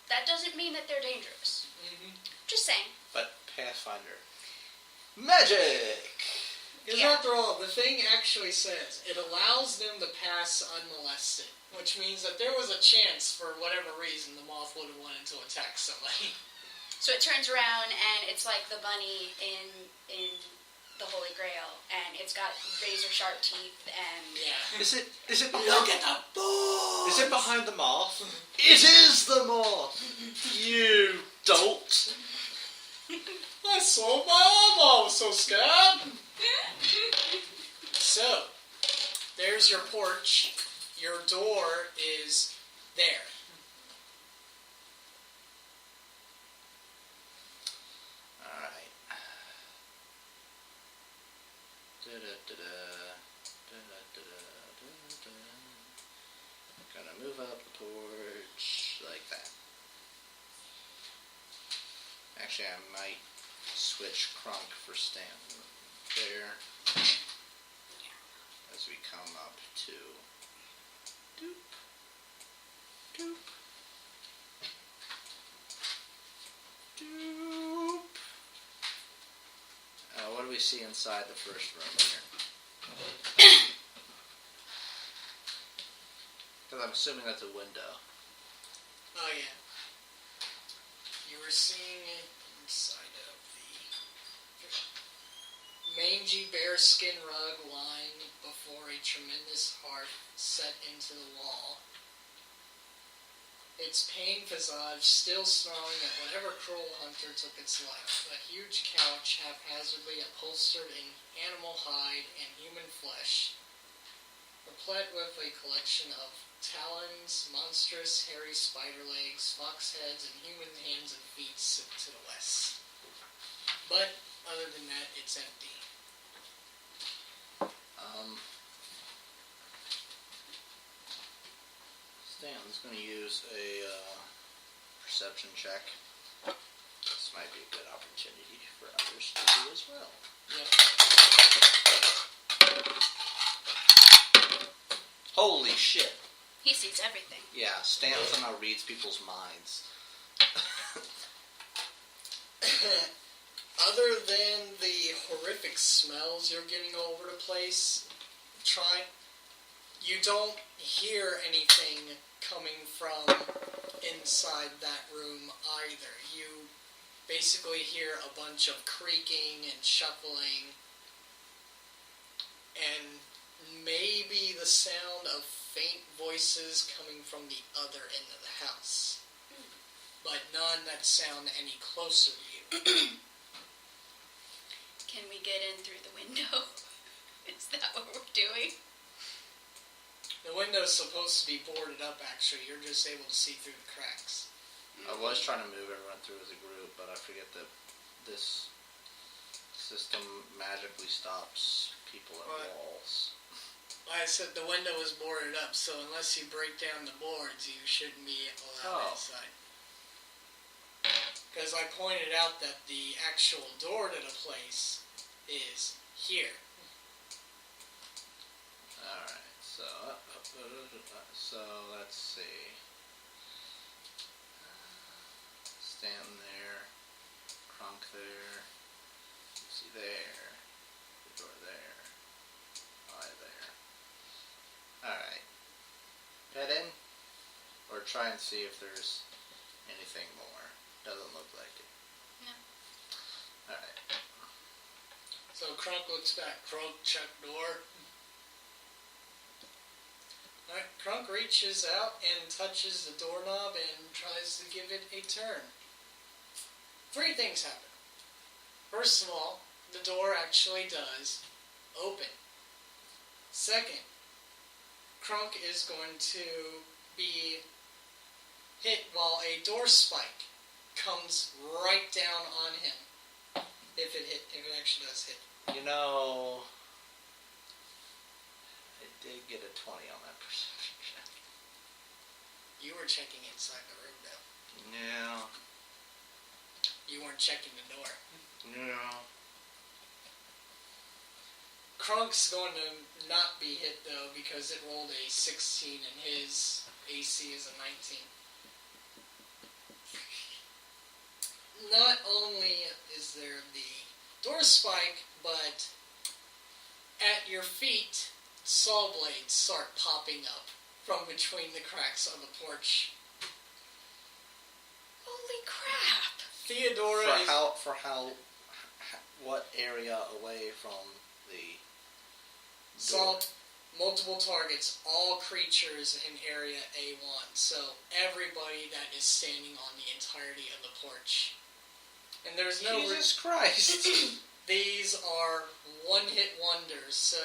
B: That doesn't mean that they're dangerous.
A: Mm-hmm.
B: Just saying.
C: but Pathfinder. Magic!
A: Because after all, the thing actually says it allows them to pass unmolested, which means that there was a chance, for whatever reason, the moth would have wanted to attack somebody.
B: So it turns around and it's like the bunny in the Holy Grail, and it's got razor sharp teeth and
A: Yeah.
C: Is it
A: Look at the balls!
C: Is it behind the moth? It is the moth! You dolt!
A: I saw my arm, I was so scared. So, there's your porch. Your door is there.
C: Alright. Gonna move up the porch like that. Actually, I might switch Crunk for Stanton there as we come up to doop, doop, doop. we see inside the first room here? Because I'm assuming that's a window.
A: Oh, yeah. You were seeing it inside of the mangy bearskin rug lying before a tremendous hearth set into the wall. Its pain visage still snarling at whatever cruel hunter took its life. A huge couch haphazardly upholstered in animal hide and human flesh, replete with a collection of talons, monstrous hairy spider legs, fox heads, and human hands and feet sit to the west. But other than that, it's empty.
C: Stanton's going to use a perception check. This might be a good opportunity for others to do as well.
A: Yep.
C: Holy shit.
B: He sees everything.
C: Yeah, Stanton somehow reads people's minds.
A: Other than the horrific smells you're getting all over the place, you don't hear anything coming from inside that room either. You basically hear a bunch of creaking and shuffling, and maybe the sound of faint voices coming from the other end of the house, but none that sound any closer to you.
B: Can we get in through the window? Is that what we're doing?
A: The window's supposed to be boarded up, actually. You're just able to see through the cracks.
C: I was trying to move everyone through as a group, but I forget that this system magically stops people at walls.
A: Like I said, the window is boarded up, so unless you break down the boards, you shouldn't be allowed inside. Because I pointed out that the actual door to the place is here.
C: Alright, so let's see. Stanton there, Crunk there, see there, the door there, I there. Alright. Head in, or try and see if there's anything more. Doesn't look like it.
B: No.
C: Alright.
A: So Crunk looks back. Crunk, check door. Alright, Crunk reaches out and touches the doorknob and tries to give it a turn. 3 things happen. First of all, the door actually does open. Second, Crunk is going to be hit while a door spike comes right down on him. If it actually does hit.
C: You know, I did get a 20 on that perception check.
A: You were checking inside the room, though.
C: Yeah.
A: You weren't checking the door.
C: Yeah.
A: Crunk's going to not be hit, though, because it rolled a 16 and his AC is a 19. Not only is there the door spike, but at your feet, saw blades start popping up from between the cracks on the porch.
B: Holy crap!
A: Theodora
C: what area away from the
A: saw multiple targets, all creatures in area A1. So everybody that is standing on the entirety of the porch. And there's no
C: Jesus Christ.
A: These are one-hit wonders, so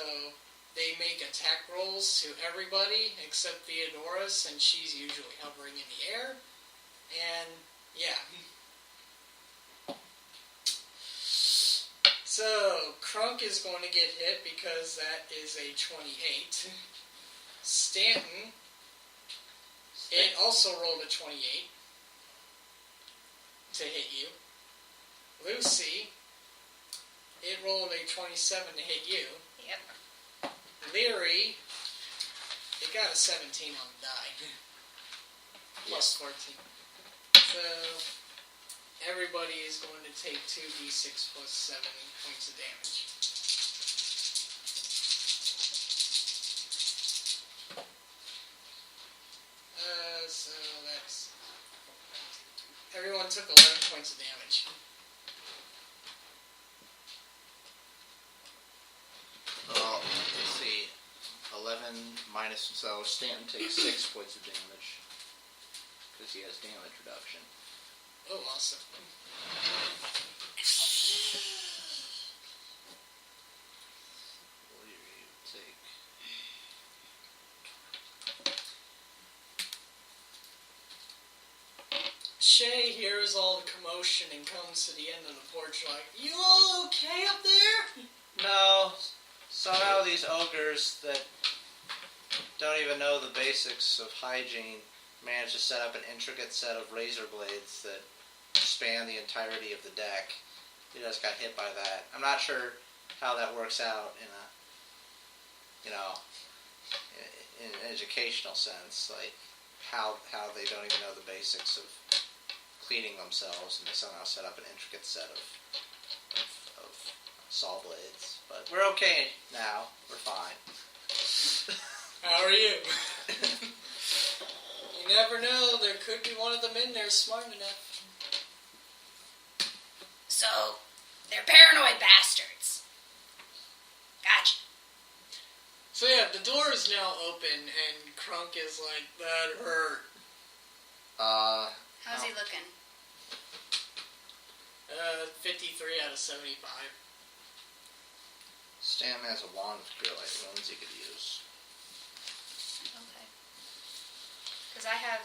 A: they make attack rolls to everybody except Theodora, since she's usually hovering in the air. And, yeah. So, Crunk is going to get hit because that is a 28. Stanton, it also rolled a 28 to hit you. Lucy, it rolled a 27 to hit you.
B: Yep.
A: Leary, it got a 17 on the die. Plus 14. So, everybody is going to take 2d6 plus 7 points of damage. So that's... Everyone took 11 points of damage.
C: Well, let's see. 11 minus... So Stanton takes 6 points of damage. Because he has damage reduction.
A: Oh, awesome.
C: What do you take?
A: Shay hears all the commotion and comes to the end of the porch like, "You all okay up there?"
C: No. Somehow these ogres that don't even know the basics of hygiene managed to set up an intricate set of razor blades that span the entirety of the deck. You just got hit by that. I'm not sure how that works out in an educational sense, like how they don't even know the basics of cleaning themselves, and they somehow set up an intricate set of saw blades. But we're okay now. We're fine.
A: How are you? You never know. There could be one of them in there smart enough.
D: So, they're paranoid bastards. Gotcha.
A: So yeah, the door is now open, and Crunk is like, "That hurt."
B: How's he looking?
A: 53 out of 75.
C: Stan has a wand of cure light wounds he could use.
B: Okay. Because I have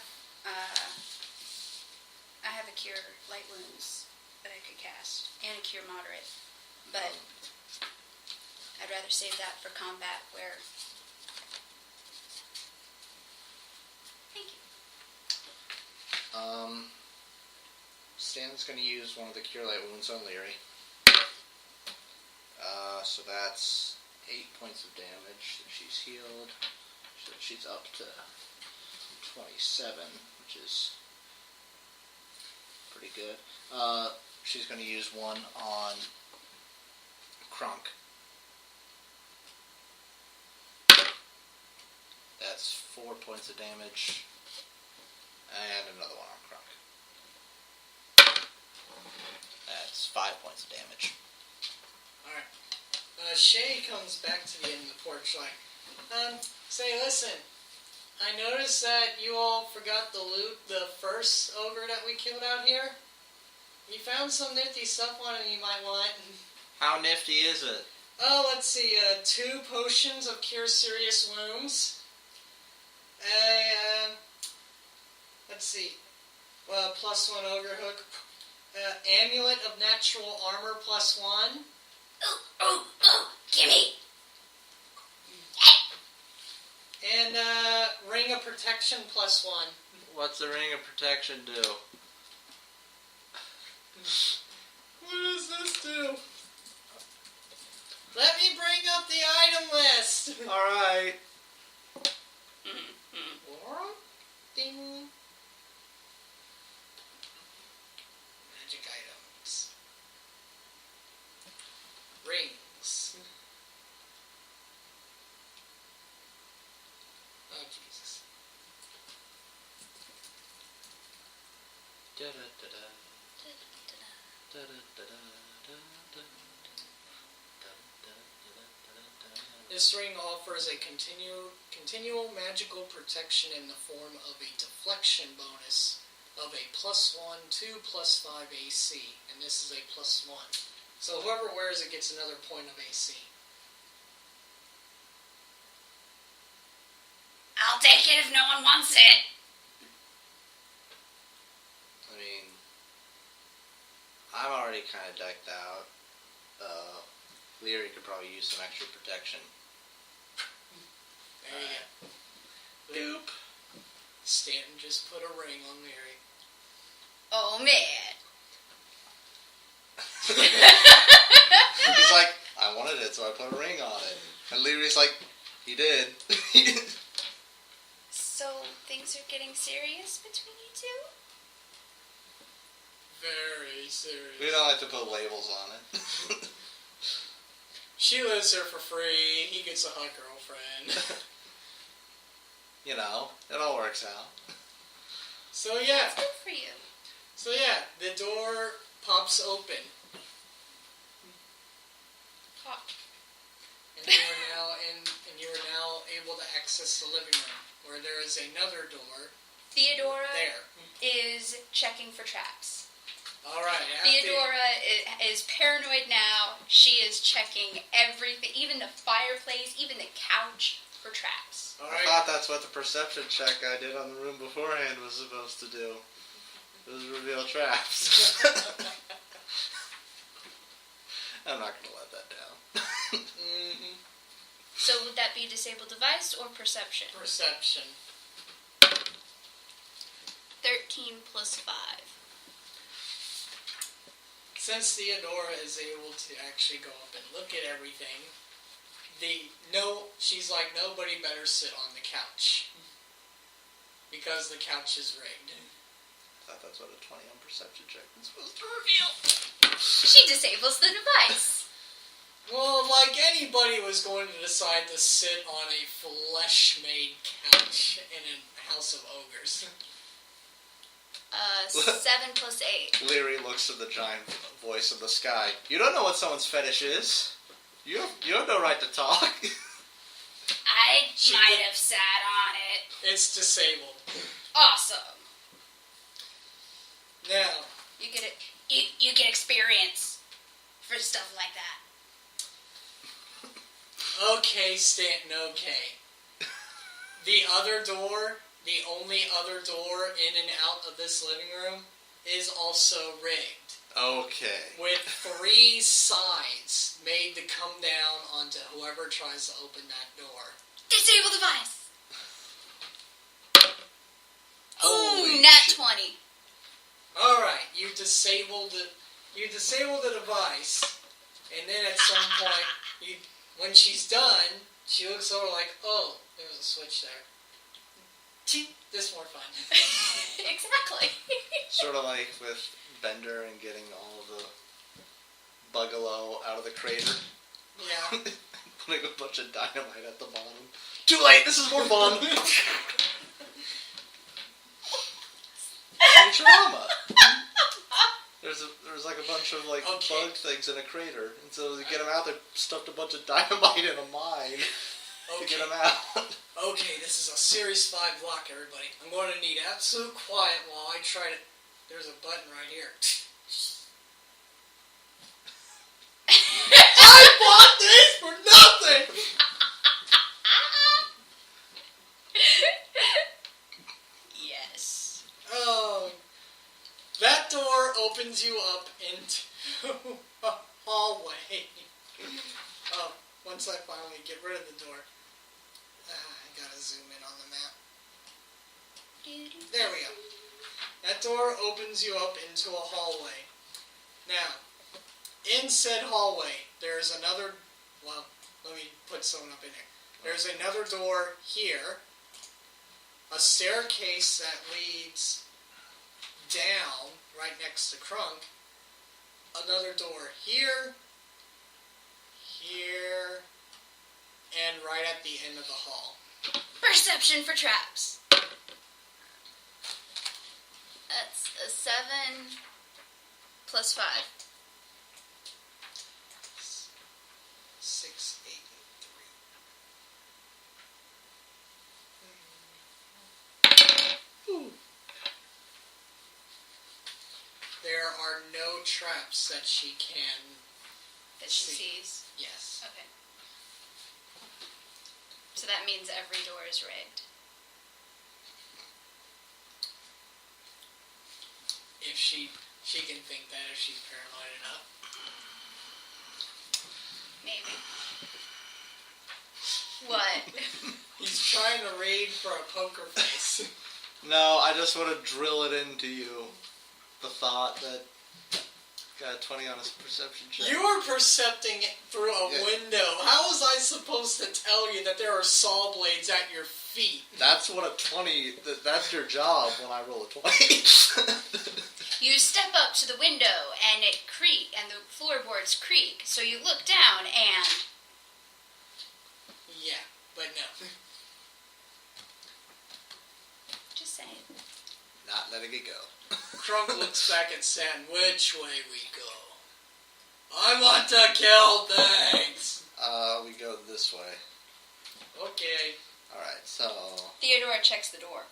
B: a cure light wounds that I could cast, and a cure moderate, but I'd rather save that for combat where... Thank you.
C: Stan's going to use one of the cure light wounds on Leary. So that's 8 points of damage that she's healed. So she's up to 27, which is pretty good. She's going to use one on Crunk. That's 4 points of damage. And another one on Crunk. That's 5 points of damage.
A: Alright. Shay comes back to the end of the porch like, say, listen, I noticed that you all forgot to loot the first ogre that we killed out here. You found some nifty stuff on it you might want.
C: How nifty is it?
A: Oh, let's see, 2 potions of cure serious wounds. Let's see, +1 ogre hook. Amulet of natural armor +1.
D: Ooh, gimme.
A: And ring of protection +1.
C: What's the ring of protection do?
A: What does this do? Let me bring up the item list.
C: Alright.
A: Ding. Magic items. Rings. Oh, Jesus. This ring offers a continual magical protection in the form of a deflection bonus of a +1 to +5 AC, and this is a +1. So whoever wears it gets another point of AC.
D: I'll take it if no one wants it.
C: I mean, I'm already kind of decked out. Leary could probably use some extra protection.
A: There you go. Doop. Stanton just put a ring on Mary.
B: Oh, man.
C: He's like, I wanted it, so I put a ring on it. And Leary's like, he did.
B: So, things are getting serious between you two?
A: Very serious.
C: We don't have to put labels on it.
A: She lives there for free. He gets a hot girlfriend.
C: You know, it all works out.
A: So yeah.
B: It's good for you.
A: So yeah, the door pops open.
B: Pop.
A: And you are now able to access the living room, where there is another door.
B: Theodora
A: There.
B: is checking for traps.
A: All right.
B: Theodora is paranoid now. She is checking everything, even the fireplace, even the couch, for traps.
A: All
C: I
A: right.
C: thought that's what the perception check I did on the room beforehand was supposed to do. It was reveal traps. I'm not going to let that down.
A: Mm-hmm.
B: So would that be disable device or perception?
A: Perception.
B: 13 plus 5.
A: Since Theodora is able to actually go up and look at everything, she's like, nobody better sit on the couch. Because the couch is rigged.
C: I thought that's what a 20 on perception check was supposed to reveal.
B: She disables the device.
A: Well, like anybody was going to decide to sit on a flesh-made couch in a house of ogres.
B: 7 plus 8.
C: Leary looks at the giant voice in the sky. You don't know what someone's fetish is. You have no right to talk.
D: I might have sat on it.
A: It's disabled.
D: Awesome.
A: Now,
B: You get it.
D: You get experience for stuff like that.
A: okay, Stanton, okay. The other door, the only other door in and out of this living room, is also rigged.
C: Okay.
A: With 3 sides made to come down onto whoever tries to open that door.
D: Disable device.
B: Ooh, nat 20.
A: Alright, you disable the device, and then at some point, when she's done, she looks over like, oh, there's a switch there. Cheep, this more fun.
B: Exactly.
C: Sort of like with Bender and getting all the Bugalo out of the crater.
A: Yeah.
C: Putting a bunch of dynamite at the bottom. Too late, this is more fun! Futurama. There's like a bunch of like bug things in a crater, and so to get them out, they stuffed a bunch of dynamite in a mine to get them out.
A: Okay, this is a Series 5 block, everybody. I'm going to need absolute quiet while I try to... There's a button right here. I bought this for nothing!
B: Yes.
A: Oh, that door opens you up into a hallway. Oh, once I finally get rid of the door. I gotta zoom in on the map. There we go. That door opens you up into a hallway. Now, in said hallway, there's another... Well, let me put someone up in there. There's another door here. A staircase that leads down right next to Crunk. Another door here, here, and right at the end of the hall.
B: Perception for traps. That's a 7 plus 5.
A: 6, 8, 3. Ooh. There are no traps that she can
B: That she
A: see.
B: sees.
A: Yes.
B: Okay. So that means every door is rigged.
A: If she can think that if she's paranoid enough.
B: Maybe. What?
A: He's trying to raid for a poker face.
C: No, I just want to drill it into you. The thought that got a 20 on his perception check.
A: You are percepting through a window. How was I supposed to tell you that there are saw blades at your feet?
C: That's what a 20... That's your job when I roll a 20.
B: You You step up to the window and it and the floorboards creak. So you look down and...
A: Yeah, but no.
B: Just saying.
C: Not letting it go.
A: Crunk looks back at San. Which way we go? I want to kill things!
C: We go this way.
A: Okay.
C: Alright, so...
B: Theodora checks the door.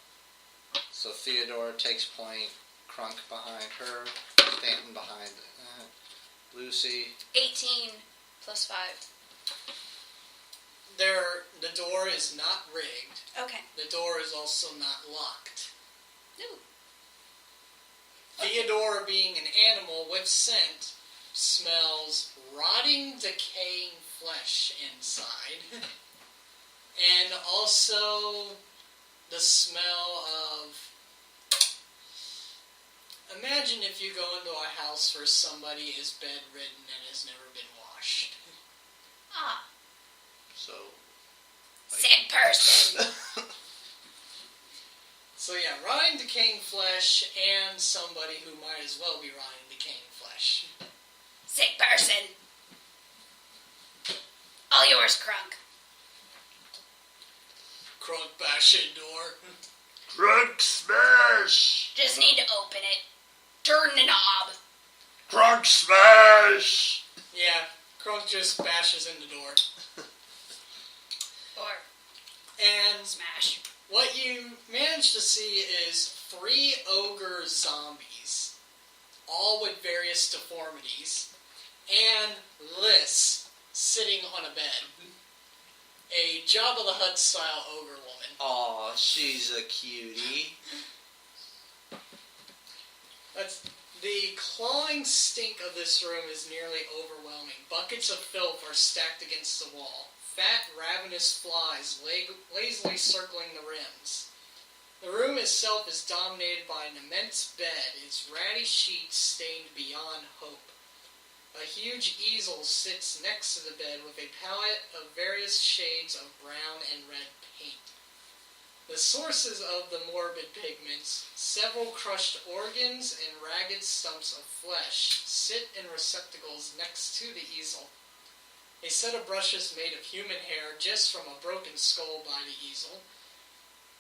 C: So Theodora takes point, Crunk behind her, Stanton behind Lucy.
B: 18 plus 5.
A: The door is not rigged.
B: Okay.
A: The door is also not locked.
B: Ooh.
A: Theodora, being an animal with scent, smells rotting, decaying flesh inside. And also the smell of... Imagine if you go into a house where somebody is bedridden and has never been washed.
B: Ah.
C: So...
D: Sick person.
A: So yeah, rotting, decaying flesh, and somebody who might as well be rotting, decaying flesh.
D: Sick person. All yours, Crunk.
A: Crunk bashing door.
C: Crunk smash!
D: Just need to open it. Turn the knob.
C: Crunk smash!
A: Yeah, Crunk just bashes in the door.
D: Or
A: And
D: smash.
A: what you manage to see is 3 ogre zombies, all with various deformities, and Liz sitting on a bed. A Jabba the Hutt style ogre woman.
C: Aw, she's a cutie.
A: The clawing stink of this room is nearly overwhelming. Buckets of filth are stacked against the wall. Fat, ravenous flies lazily circling the rims. The room itself is dominated by an immense bed, its ratty sheets stained beyond hope. A huge easel sits next to the bed with a palette of various shades of brown and red paint. The sources of the morbid pigments, several crushed organs and ragged stumps of flesh, sit in receptacles next to the easel. A set of brushes made of human hair just from a broken skull by the easel,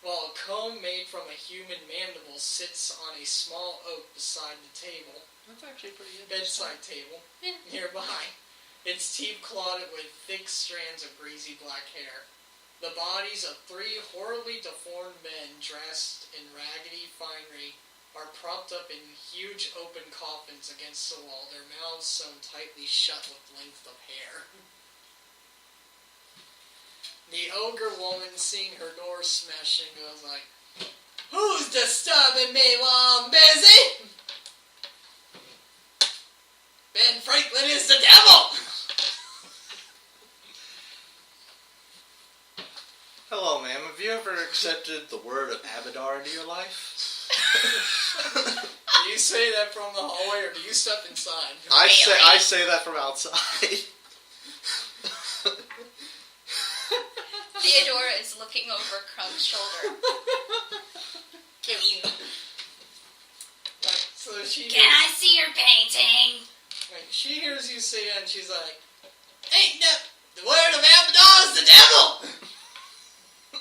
A: while a comb made from a human mandible sits on a small oak beside the table.
C: That's actually pretty good.
A: Bedside table,
B: Yeah.
A: nearby, its teeth clotted with thick strands of greasy black hair. The bodies of 3 horribly deformed men dressed in raggedy finery are propped up in huge open coffins against the wall, their mouths sewn tightly shut with length of hair. The ogre woman, seeing her door smashing, goes like, "Who's disturbing me while I'm busy? Ben Franklin is the devil!"
C: Hello, ma'am. Have you ever accepted the word of Abadar into your life?
A: Do you say that from the hallway, or do you step inside?
C: I say that from outside.
B: Theodora is looking over Crunk's shoulder.
D: Can you?
A: So she
D: Can I see your painting?
A: she hears you say that, and she's like, "Ain't no, the word of Abaddon is the devil!"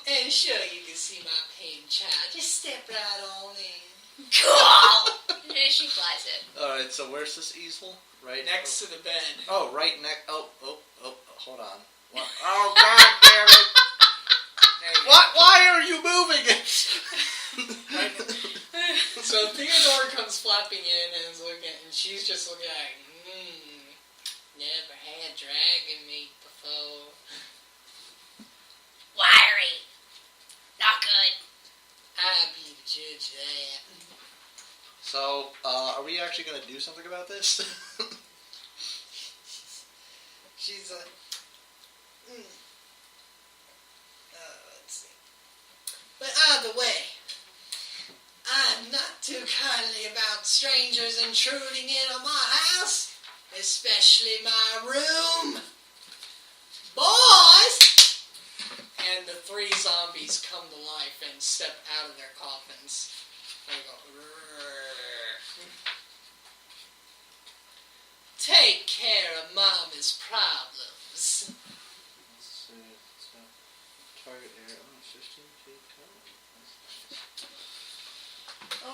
A: And sure, you can see my pain, child. Just step right on in.
D: Cool.
B: She flies it.
C: Alright, so where's this easel? Right
A: Next to the bed.
C: Oh, right next. Oh, hold on. What? Oh, God damn it. What? Why are you moving it?
A: So Theodora comes flapping in and is looking, and she's just looking like, never had dragon meat before.
D: Wiry. Not good.
A: I'll be the judge of that.
C: So, are we actually going to do something about this?
A: She's like, let's see. But either way, I'm not too kindly about strangers intruding in on my house, especially my room. Boys! And the 3 zombies come to life and step out of their coffins. They go, "Rrrr." mama's problems.
C: Let's see. So, target area. 15 feet tall.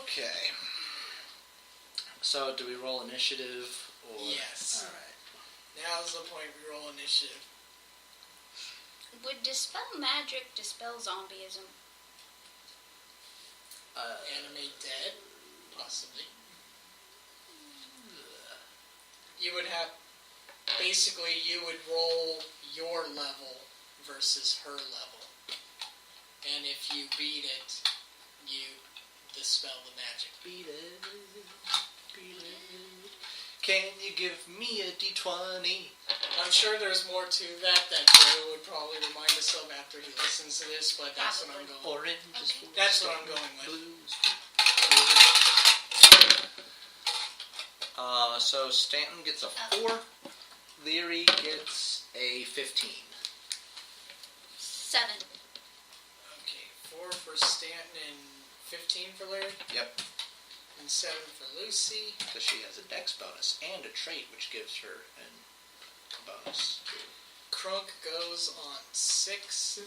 C: Okay. So, do we roll initiative or?
A: Yes.
C: All right.
A: Now's the point we roll initiative.
B: Would dispel magic dispel zombieism?
A: Animate dead, possibly. You would have, basically, you would roll your level versus her level, and if you beat it, you dispel the magic.
C: Beat it. Beat it. Can you give me a D20?
A: I'm sure there's more to that Joe would probably remind us of after he listens to this, but that's what I'm going with.
C: Orange is
B: Okay.
C: for
A: That's what I'm going with.
C: blues. So Stanton gets a 4. Leary gets a 15.
B: 7.
A: Okay, 4 for Stanton and 15 for Larry?
C: Yep.
A: And 7 for Lucy.
C: Because she has a dex bonus and a trait which gives her a bonus.
A: Crunk goes on 6.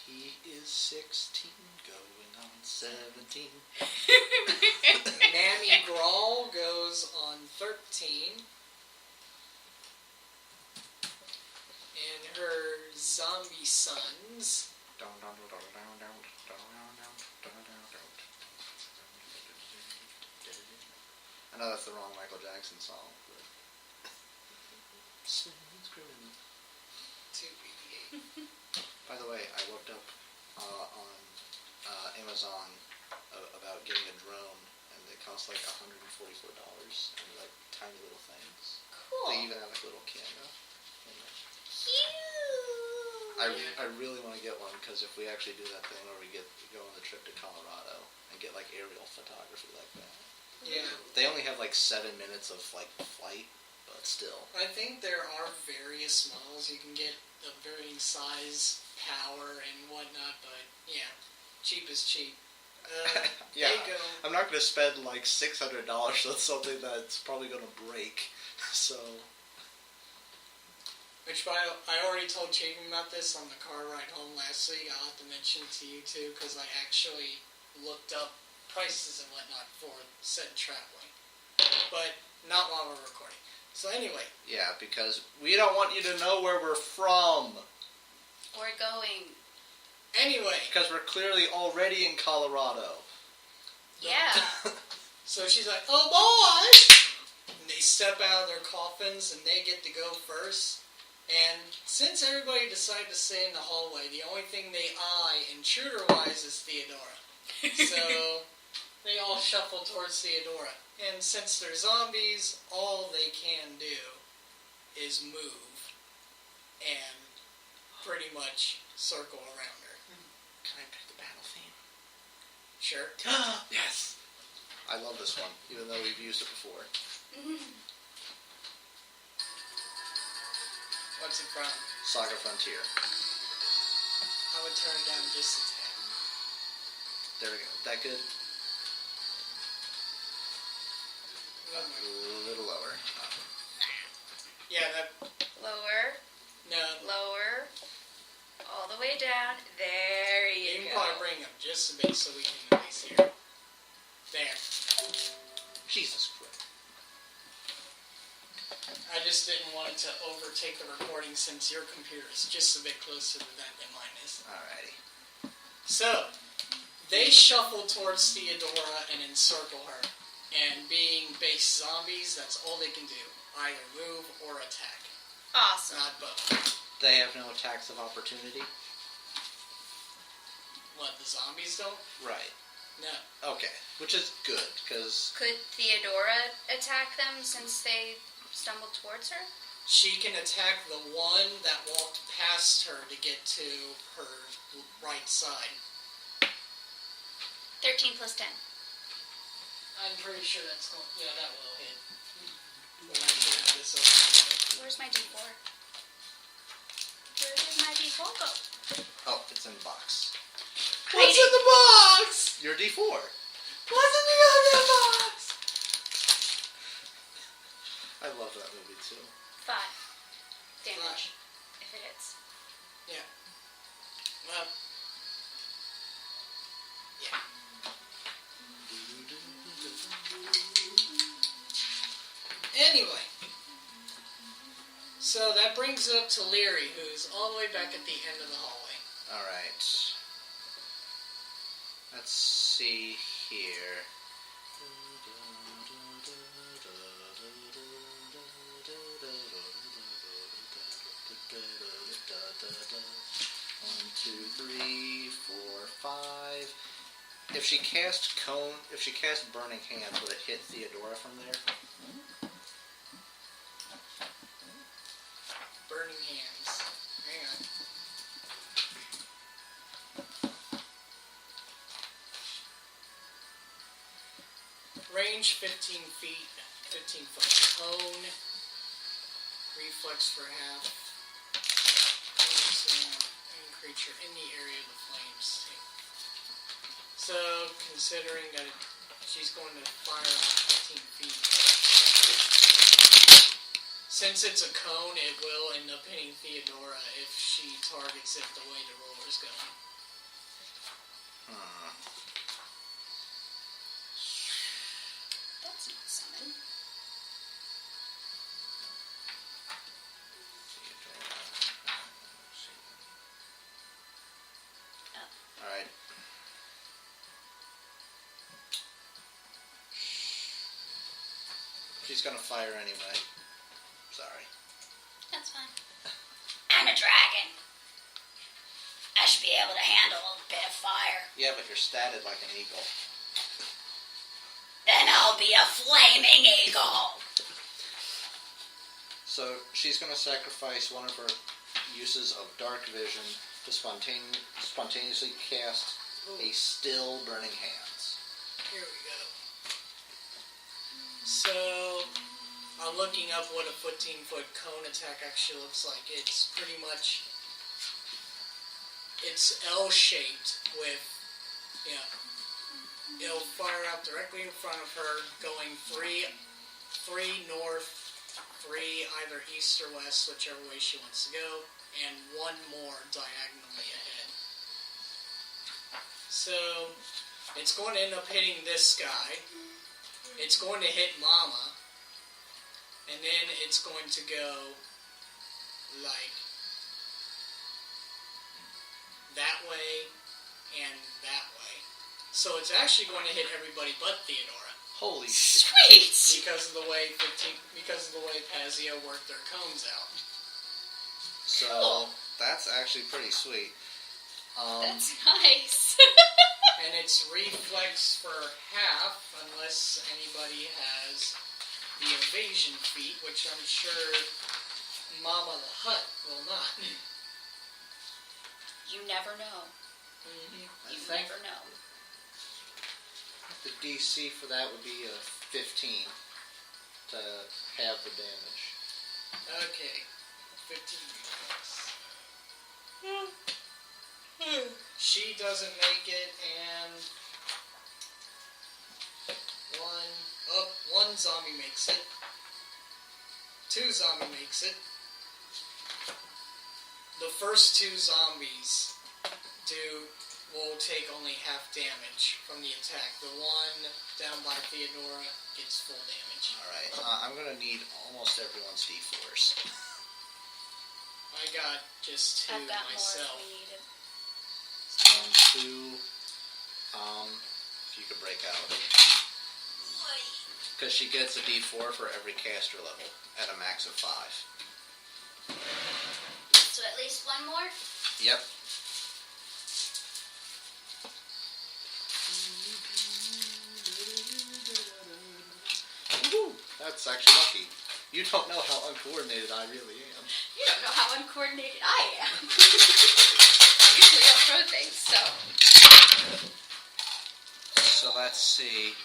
C: He is 16, going on 17.
A: Mammy Grawl goes on 13. And her zombie sons.
C: I know that's the wrong Michael Jackson song, but... By the way, I looked up on Amazon about getting a drone, and they cost like $144, and they're like tiny little things.
B: Cool.
C: They even have like a little camera.
B: Cute.
C: I really want to get one, because if we actually do that thing where we go on the trip to Colorado and get like aerial photography like that.
A: Yeah.
C: They only have like 7 minutes of like flight, but still.
A: I think there are various models you can get of varying size, power, and whatnot, but yeah, cheap is cheap.
C: Yeah,
A: They go.
C: I'm not going to spend like $600 on something that's probably going to break. So.
A: Which I already told Chapin about this on the car ride home last week. I'll have to mention it to you too, because I actually looked up prices and whatnot for said traveling. But not while we're recording. So anyway.
C: Yeah, because we don't want you to know where we're from.
B: Or going.
A: Anyway.
C: Because we're clearly already in Colorado.
B: Yeah.
A: So she's like, oh boy! And they step out of their coffins and they get to go first. And since everybody decided to stay in the hallway, the only thing they eye intruder-wise is Theodora. So they all shuffle towards Theodora. And since they're zombies, all they can do is move and pretty much circle around her.
C: Can I pick the battle theme?
A: Sure.
C: Yes! I love this one, even though we've used it before.
A: What's it from?
C: Saga Frontier.
A: I would turn it down just a tad.
C: There we go. That good? A little lower.
A: Yeah, that...
B: Lower.
A: No.
B: Lower. All the way down. There
A: You
B: you
A: can
B: go.
A: probably bring them just a bit so we can at least hear. There.
C: Jesus Christ.
A: I just didn't want it to overtake the recording since your computer is just a bit closer to that than mine is.
C: Alrighty.
A: So, they shuffle towards Theodora and encircle her. And being base zombies, that's all they can do. Either move or attack.
B: Awesome.
A: Not both.
C: They have no attacks of opportunity?
A: What, the zombies don't?
C: Right.
A: No.
C: Okay. Which is good, because...
B: Could Theodora attack them since they stumbled towards her?
A: She can attack the one that walked past her to get to her right side.
B: 13 plus 10.
A: I'm pretty sure that's going... Yeah, that will hit. We'll actually have this open.
B: Where's my D4? Where did my D4 go?
C: Oh, it's in the box.
A: What's in the box?
C: Your D4.
A: What's in the goddamn box?
C: I love that movie too.
B: 5 damage if it hits.
A: Yeah. Well. Yeah. Anyway. So that brings it up to Leary, who's all the way back at the end of the hallway.
C: Alright. Let's see here. 1, 2, 3, 4, 5. If she cast Burning Hands, would it hit Theodora from there?
A: Burning Hands. Hang on. Range 15 feet, 15 foot cone. Reflex for half. Any creature in the area of the flames. So, considering that she's going to fire out 15 feet. Since it's a cone, it will end up hitting Theodora if she targets it the way the roller's going.
B: That's not summon.
C: Alright. She's gonna fire anyway. Sorry.
B: That's fine.
D: I'm a dragon. I should be able to handle a bit of fire.
C: Yeah, but you're statted like an eagle.
D: Then I'll be a flaming eagle.
C: So she's gonna sacrifice one of her uses of dark vision to spontaneously cast a still Burning Hands.
A: Here we go. So, I'm looking up what a 15-foot cone attack actually looks like. It's pretty much, it's L-shaped with, it'll fire out directly in front of her, going three north, 3 either east or west, whichever way she wants to go, and 1 more diagonally ahead. So, it's going to end up hitting this guy. It's going to hit Mama. And then it's going to go like that way and that way. So it's actually going to hit everybody but Theodora.
C: Holy shit.
D: Sweet.
A: Because of the way Pazio worked their cones out.
C: So that's actually pretty sweet.
B: That's nice.
A: And it's reflex for half, unless anybody has the evasion feat, which I'm sure Mama the Hutt will not.
B: You never know.
A: Mm-hmm.
B: You never know.
C: The DC for that would be a 15 to have the damage.
A: Okay, 15 reflex. She doesn't make it, and one zombie makes it. 2 zombie makes it. The first 2 zombies will take only half damage from the attack. The one down by Theodora gets full damage.
C: Alright, I'm gonna need almost everyone's D4s.
A: I got just 2
B: I've got
A: myself.
B: more if we need it.
C: 1, 2, if you could break out. Because she gets a D4 for every caster level at a max of 5.
D: So at least 1 more?
C: Yep. Woo, that's actually lucky. You don't know how uncoordinated I really am.
B: You don't know how uncoordinated I am. Usually I'll throw things, so.
C: So let's see.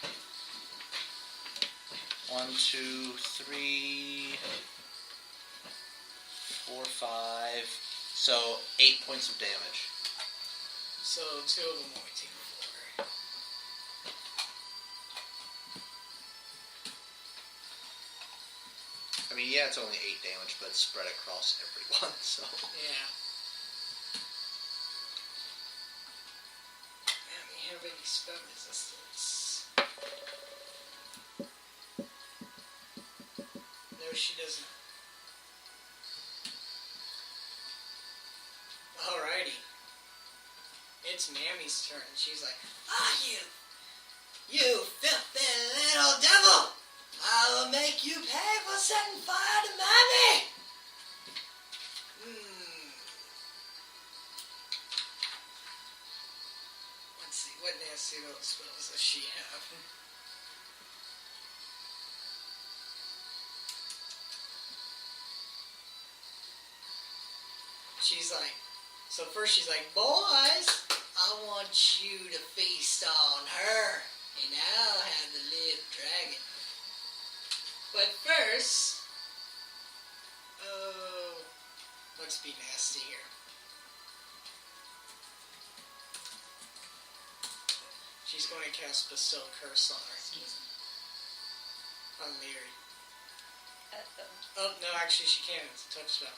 C: 1, 2, 3, 4, 5. So 8 points of damage.
A: So 2 of them only take 4.
C: I mean, yeah, it's only 8 damage, but it's spread across everyone, so...
A: Yeah. Man, we have any spell resistance. No, she doesn't. Alrighty. It's Mammy's turn. She's like, you filthy little devil! I will make you pay for setting fire to Mammy! Let's see, what nasty little spells does she have? She's like, so first she's like, boys, I want you to feast on her, and I'll have the little dragon. But first, let's be nasty here. She's going to cast Bestow Curse on her.
B: Excuse me.
A: On Leary.
B: Uh-oh.
A: Oh, no, actually she can't. It's a touch spell.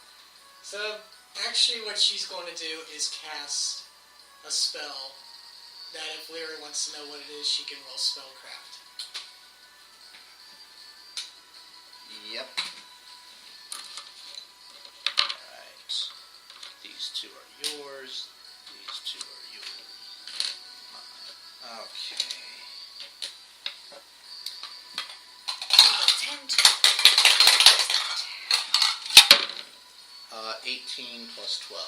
A: So, actually what she's going to do is cast a spell that if Leary wants to know what it is, she can roll Spellcraft.
C: Yep. Alright. These two are yours. These two are yours. Mine. Okay. 18 plus 12.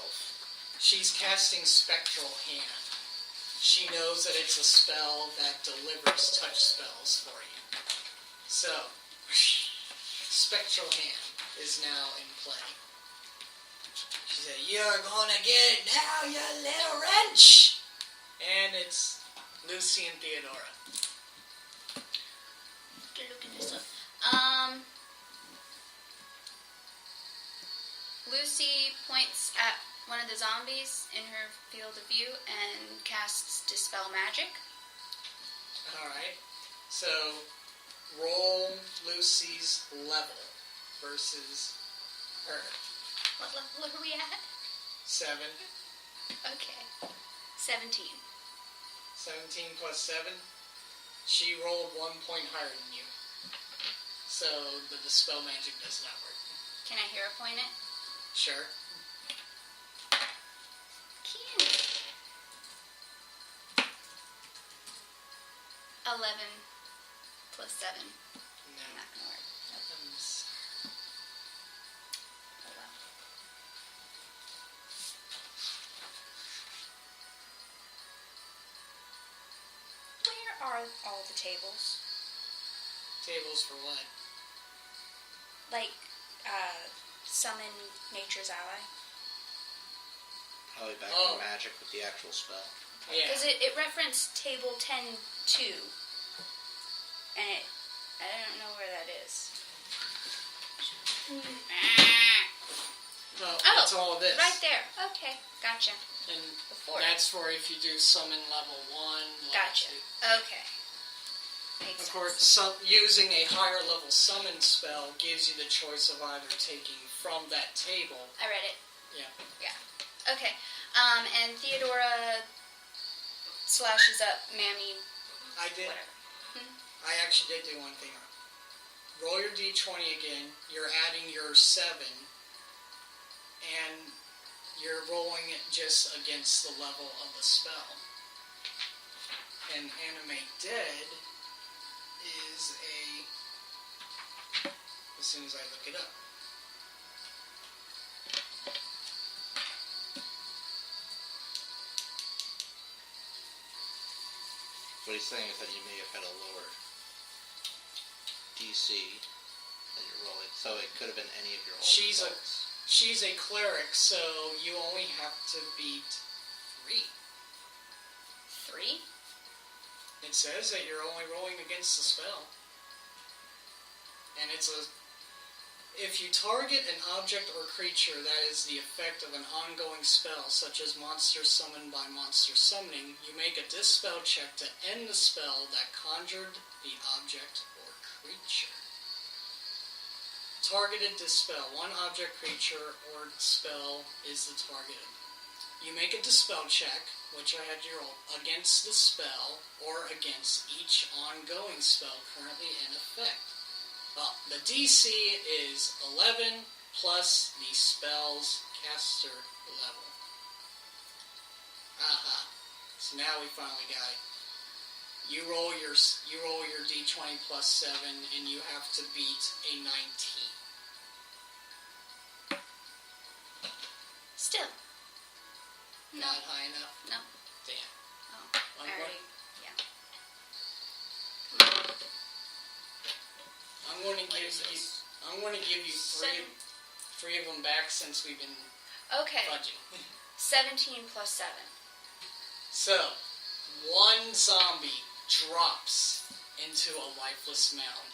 A: She's casting Spectral Hand. She knows that it's a spell that delivers touch spells for you. So, Spectral Hand is now in play. She said, you're gonna get it now, you little wrench! And it's Lucy and Theodora.
B: Looking this up. Lucy points at one of the zombies in her field of view and casts Dispel Magic.
A: Alright. So, roll Lucy's level versus her.
B: What level are we at?
A: 7.
B: Okay. 17.
A: 17 plus 7. She rolled 1 point higher than you. So, the Dispel Magic does not work.
B: Can I hero point it?
A: Sure.
B: Can. 11 plus 7.
A: No.
B: Not gonna work.
A: I'm sorry.
B: Oh well. Where are all the tables?
A: Tables for what?
B: Like, summon Nature's Ally?
C: Probably back
A: Oh.
C: in magic with the actual spell.
A: Yeah.
B: Because it referenced table 10-2. And I don't know where that is.
A: No,
B: Oh,
A: it's all this.
B: Right there. Okay, gotcha.
A: And
B: Before.
A: that's for if you do summon level 1, level
B: Gotcha.
A: 2.
B: Okay. Makes
A: Of
B: sense.
A: course, using a higher level summon spell gives you the choice of either taking from that table.
B: I read it.
A: Yeah.
B: Okay. And Theodora slashes up Mammy.
A: I did.
B: Whatever.
A: I actually did do one thing wrong. Roll your d20 again. You're adding your 7. And you're rolling it just against the level of the spell. And Animate Dead is as soon as I look it up.
C: What he's saying is that you may have had a lower DC than you're rolling, so it could have been any of your old results.
A: She's a cleric, so you only have to beat 3.
B: 3?
A: It says that you're only rolling against the spell. And if you target an object or creature that is the effect of an ongoing spell, such as monster summoned by monster summoning, you make a dispel check to end the spell that conjured the object or creature. targeted dispel. One object, creature, or spell is the targeted. You make a dispel check, which I had you roll, against the spell or against each ongoing spell currently in effect. Well, the DC is 11 plus the spell's caster level. Aha. So now we finally got it. You roll your d20 plus 7, and you have to beat a 19.
B: Still. No.
A: Not high enough?
B: No.
A: Damn.
B: Oh,
A: I'm
B: I already,
A: going,
B: yeah.
A: I'm going to
B: What
A: give
B: is
A: you.
B: this?
A: I'm going to give you three of them back since we've been
B: Okay.
A: fudging.
B: 17 plus 7.
A: So, one zombie drops into a lifeless mound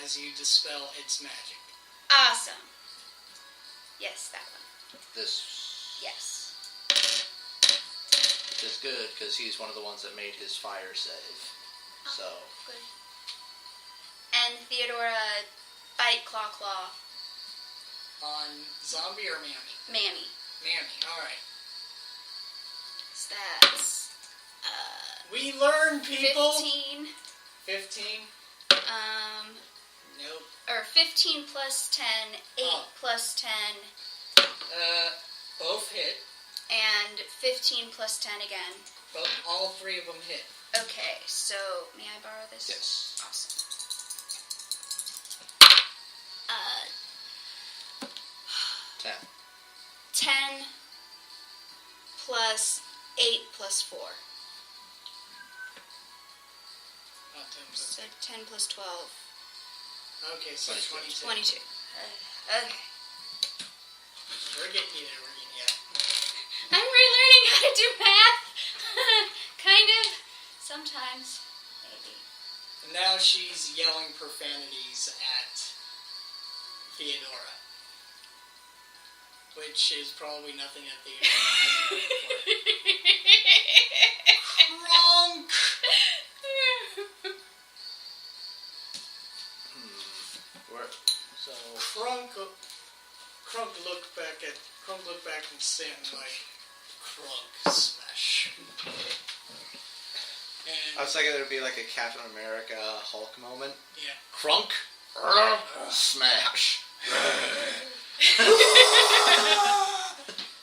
A: as you dispel its magic.
B: Awesome. Yes, that one.
C: This
B: Yes.
C: is good because he's one of the ones that made his fire save. So
B: Good. And Theodora, bite, claw, claw.
A: On zombie or mammy?
B: Mammy.
A: Mammy, alright.
B: So that's,
A: We learn, people!
B: 15.
A: 15? Nope.
B: Or 15 plus 10, 8 plus 10,
A: Both hit.
B: and 15 plus 10 again.
A: All three of them hit.
B: Okay, so may I borrow this?
C: yes.
B: Awesome.
C: 10.
B: 10 plus 8 plus 4.
A: Not 10 plus
B: So 10 plus 12.
A: Okay, so 22.
B: 22. Okay.
A: We're getting you there,
B: I'm relearning how to do math. Kind of. Sometimes. Maybe.
A: And now she's yelling profanities at Theodora. Which is probably nothing that Theodora hasn't heard before. Kronk!
C: Where? So
A: Krunk looked back and Stanton like, Krunk smash. And
C: I was thinking there'd be like a Captain America Hulk moment.
A: yeah.
C: Crunk, smash.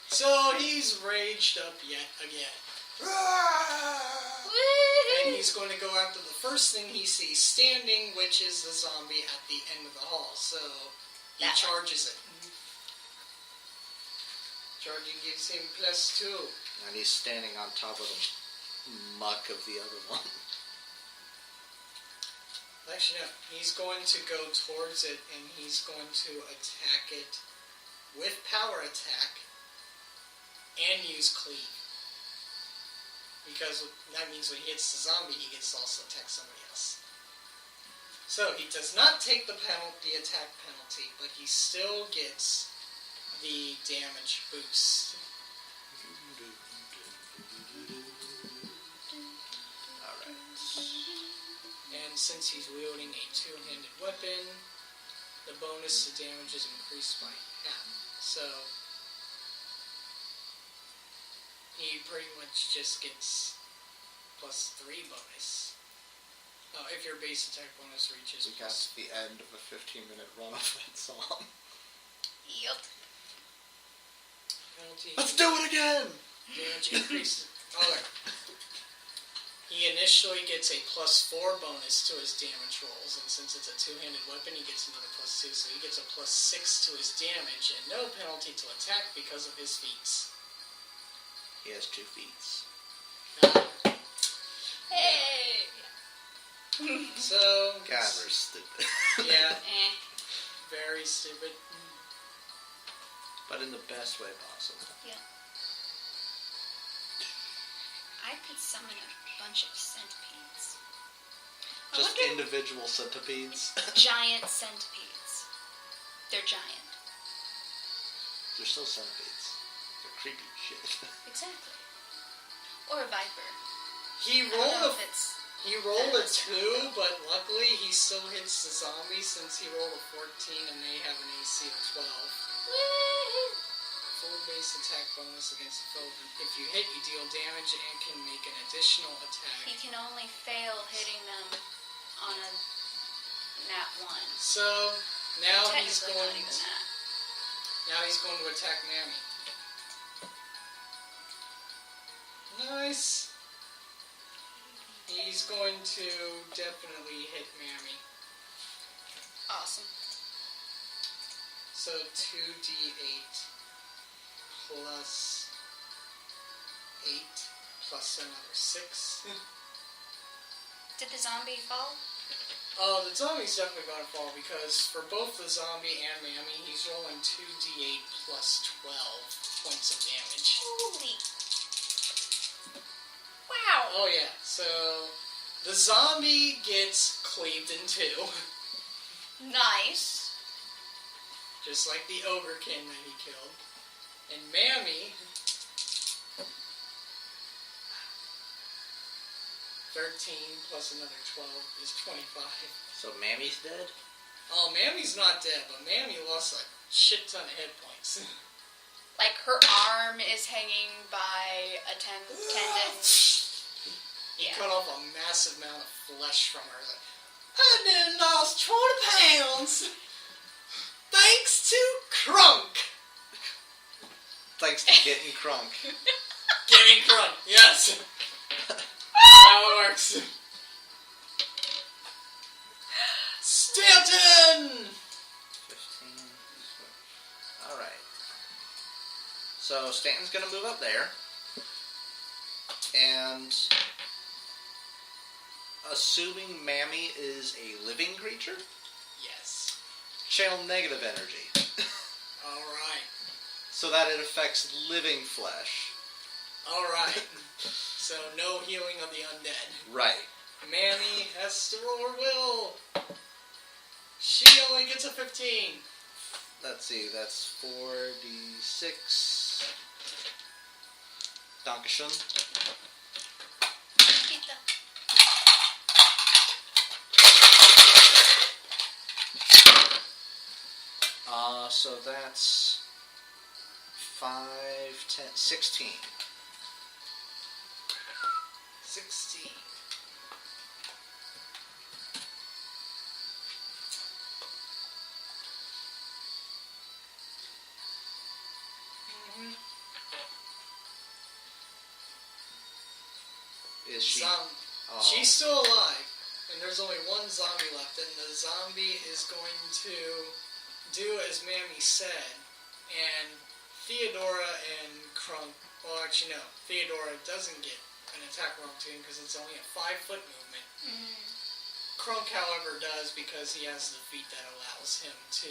A: So he's raged up yet again. And he's going to go after the first thing he sees standing, which is the zombie at the end of the hall. So he charges it. Charging gives him +2.
C: And he's standing on top of the muck of the other one.
A: Actually, no. He's going to go towards it, and he's going to attack it with power attack and use cleave. Because that means when he hits the zombie, he gets to also attack somebody else. So he does not take the attack penalty, but he still gets the damage boost.
C: Alright.
A: And since he's wielding a two-handed weapon, the bonus to damage is increased by half. So he pretty much just gets +3 bonus. Oh, if your base attack bonus reaches
C: We got to the end of a 15-minute run of that song.
B: Yup.
A: penalty.
C: Let's do it again!
A: Damage increases. Okay. He initially gets a +4 bonus to his damage rolls, and since it's a two-handed weapon, he gets another +2, so he gets a +6 to his damage, and no penalty to attack because of his feats.
C: He has 2 feats.
B: Hey!
A: So,
C: God, we're stupid.
A: yeah,
B: Eh.
A: very stupid.
C: But in the best way possible.
B: I could summon a bunch of centipedes. I
C: Just
B: wonder-
C: individual centipedes.
B: Giant centipedes. They're giant.
C: They're still centipedes. They're creepy as shit.
B: Exactly. Or a viper.
A: He
B: I don't
A: rolled
B: know
A: a
B: if it's...
A: He rolled a 2, but luckily he still hits the zombie since he rolled a 14 and they have an AC of 12. Full base attack bonus against the foe. If you hit, you deal damage and can make an additional attack.
B: He can only fail hitting them on a nat 1.
A: So now he's
B: Technically
A: going.
B: not even that.
A: Now he's going to attack Mammy. Nice. He's going to definitely hit Mammy.
B: Awesome.
A: So 2d8 plus 8 plus another 6.
B: Did the zombie fall?
A: Oh, the zombie's definitely going to fall because for both the zombie and Mammy, he's rolling 2d8 plus 12 points of damage.
B: Holy. Wow.
A: Oh yeah, so the zombie gets cleaved in two.
B: Nice.
A: Just like the ogre king that he killed. And Mammy, 13 plus another 12 is 25.
C: So Mammy's dead?
A: Oh, Mammy's not dead, but Mammy lost a shit ton of hit points.
B: Like her arm is hanging by a tendon.
A: He
B: Yeah.
A: cut off a massive amount of flesh from her. Like, I done lost 20 pounds. Thanks to Crunk.
C: Thanks to getting crunk.
A: Getting Crunk, yes. How it works. Stanton!
C: 15. Alright. So Stanton's going to move up there. And assuming Mammy is a living creature,
A: Yes.
C: channel negative energy.
A: Alright.
C: So that it affects living flesh.
A: Alright. So no healing of the undead.
C: Right.
A: Mammy has to roll her will. She only gets a 15.
C: Let's see, that's 4d6. Dankeschön. So that's 5, 10, 16.
A: 16.
C: Is she?
A: She's still alive, and there's only one zombie left, and the zombie is going to do as Mammy said, and Theodora and Crunk, well actually no, Theodora doesn't get an attack roll to him because it's only a 5-foot movement. Crunk, however, does because he has the feat that allows him to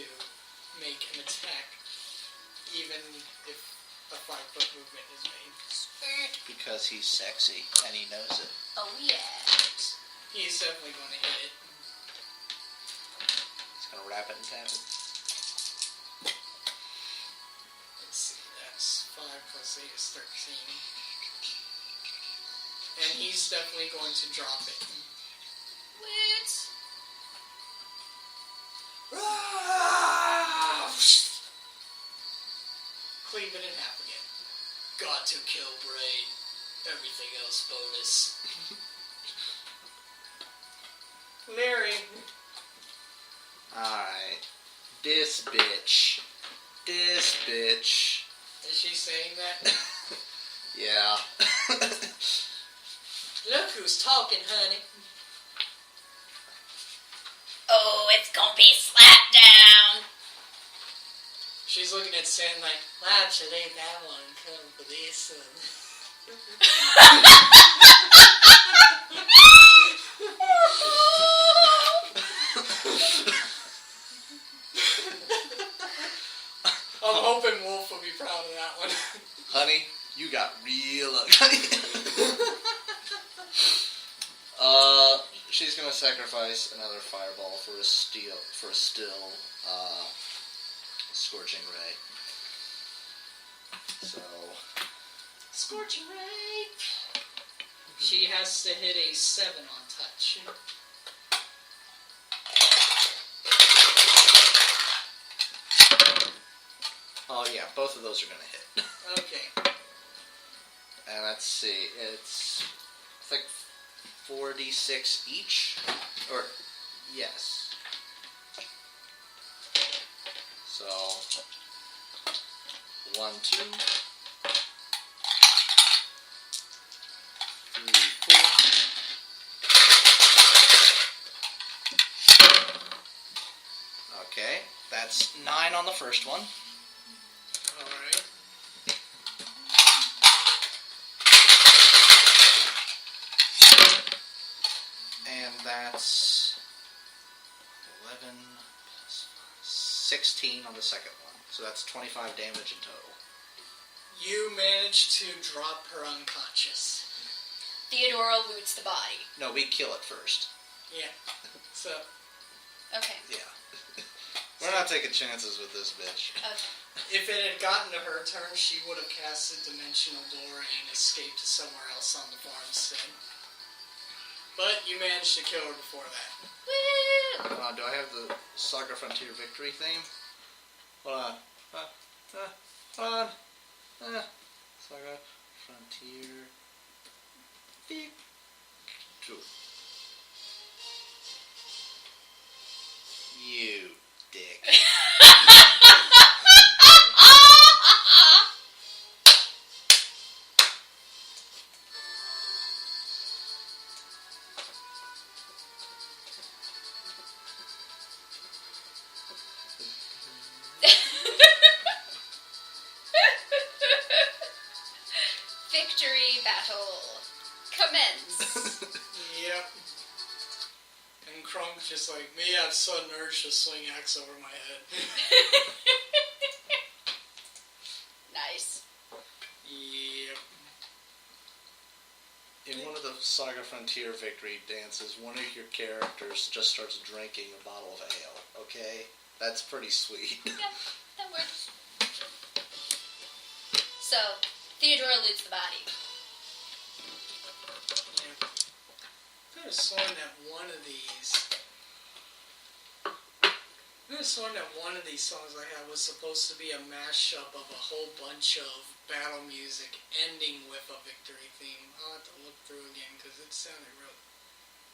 A: make an attack, even if a 5-foot movement is made.
C: Because he's sexy, and he knows it.
B: Oh yeah.
A: He's definitely going to hit it.
C: He's going to wrap it and tap it.
A: Let's see, that's 5 plus 8 is 13. And he's definitely going to drop it.
B: What?
A: Cleave it in half again. Got to kill Braid. Everything else bonus. Larry.
C: Alright. This bitch. This bitch.
A: Is she saying that?
C: Yeah.
A: Look who's talking, honey.
D: Oh, it's gonna be slapped down.
A: She's looking at Stan like, why'd you leave that one come for this one? I'm hoping Wolf will be proud of that one.
C: Honey, you got real ugly. She's gonna sacrifice another fireball for a still scorching ray. So
A: Scorching ray. She has to hit a 7 on touch. damage.
C: Oh yeah, both of those are gonna hit.
A: Okay.
C: And let's see, it's like 4d6 each, or yes. So 1, 2, 3, 4. Okay, that's 9 on the first one.
A: Alright.
C: And that's 11 plus 16 on the second one. So that's 25 damage in total.
A: You managed to drop her unconscious.
B: Theodora loots the body.
C: No, we kill it first.
A: Yeah. So,
B: Okay.
C: Yeah. We're not taking chances with this bitch.
B: Okay.
A: if it had gotten to her turn, she would have cast a dimensional door and escaped to somewhere else on the farmstead. But you managed to kill her before that.
B: Woo!
C: Do I have the Saga Frontier victory theme? Hold on. Hold on. Saga Frontier victory. You dick.
B: Victory battle commence.
A: Yep. And Krunk's just like, me have sudden urge to swing axe over my head.
B: Nice.
A: Yep.
C: In one of the Saga Frontier victory dances, one of your characters just starts drinking a bottle of ale, okay? That's pretty sweet.
B: Yeah, that works. So, Theodora loots the body.
A: Yeah. I could have sworn that one of these... songs I had was supposed to be a mashup of a whole bunch of battle music ending with a victory theme. I'll have to look through again because it sounded real...